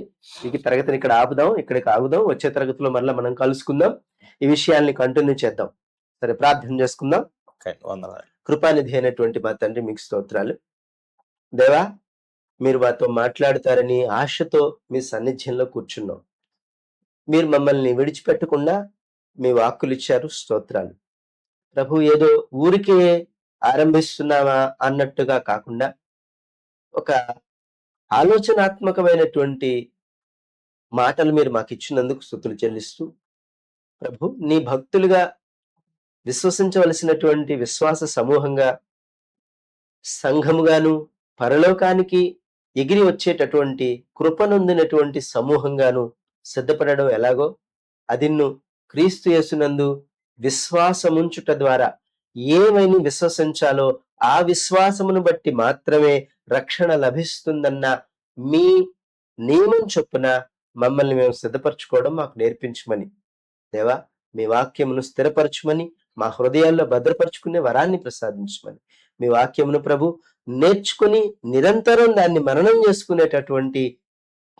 ఈ తరగతిని ఇక్కడ ఆపుదాం, ఇక్కడికి ఆగుదాం. వచ్చే తరగతిలో మళ్ళీ మనం కలుసుకుందాం, ఈ విషయాల్ని కంటిన్యూ చేద్దాం. సరే, ప్రార్థన చేసుకుందాం. కృపానిధి అయినటువంటి మా తండ్రి, మీకు స్తోత్రాలు. దేవా, మీరు మాతో మాట్లాడతారని ఆశతో మీ సన్నిధ్యంలో కూర్చున్నాం. మీరు మమ్మల్ని విడిచిపెట్టకుండా మీ వాక్కులు ఇచ్చారు, స్తోత్రాలు. ప్రభు, ఏదో ఊరికే ఆరంభిస్తున్నావా అన్నట్టుగా కాకుండా ఒక ఆలోచనాత్మకమైనటువంటి మాటలు మీరు మాకు ఇచ్చినందుకు స్తుతులు చెల్లిస్తూ, ప్రభు, నీ భక్తులుగా విశ్వసించవలసినటువంటి విశ్వాస సమూహంగా, సంఘముగాను, పరలోకానికి ఎగిరి వచ్చేటటువంటి కృపనొందినటువంటి సమూహంగాను సిద్ధపడడం ఎలాగో, అదిన్ను క్రీస్తు యేసునందు విశ్వాసముంచుట ద్వారా ఏమైనా విశ్వసించాలో ఆ విశ్వాసమును బట్టి మాత్రమే రక్షణ లభిస్తుందన్న మీ నియమం చొప్పున మమ్మల్ని మేము సిద్ధపరచుకోవడం మాకు నేర్పించమని, దేవా, మీ వాక్యమును స్థిరపరచుమని, మా హృదయాల్లో భద్రపరుచుకునే వరాన్ని ప్రసాదించమని, మీ వాక్యమును ప్రభు నేర్చుకుని నిరంతరం దాన్ని మననం చేసుకునేటటువంటి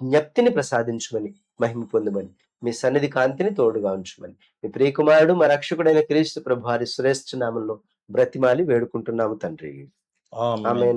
జ్ఞప్తిని ప్రసాదించమని, మహిమ పొందమని, మీ సన్నిధి కాంతిని తోడుగా ఉంచమని, మీ ప్రియకుమారుడు మా రక్షకుడైన క్రీస్తు ప్రభు వారి శ్రేష్ఠ నామంలో బ్రతిమాలి వేడుకుంటున్నాము తండ్రి. ఆమేన్.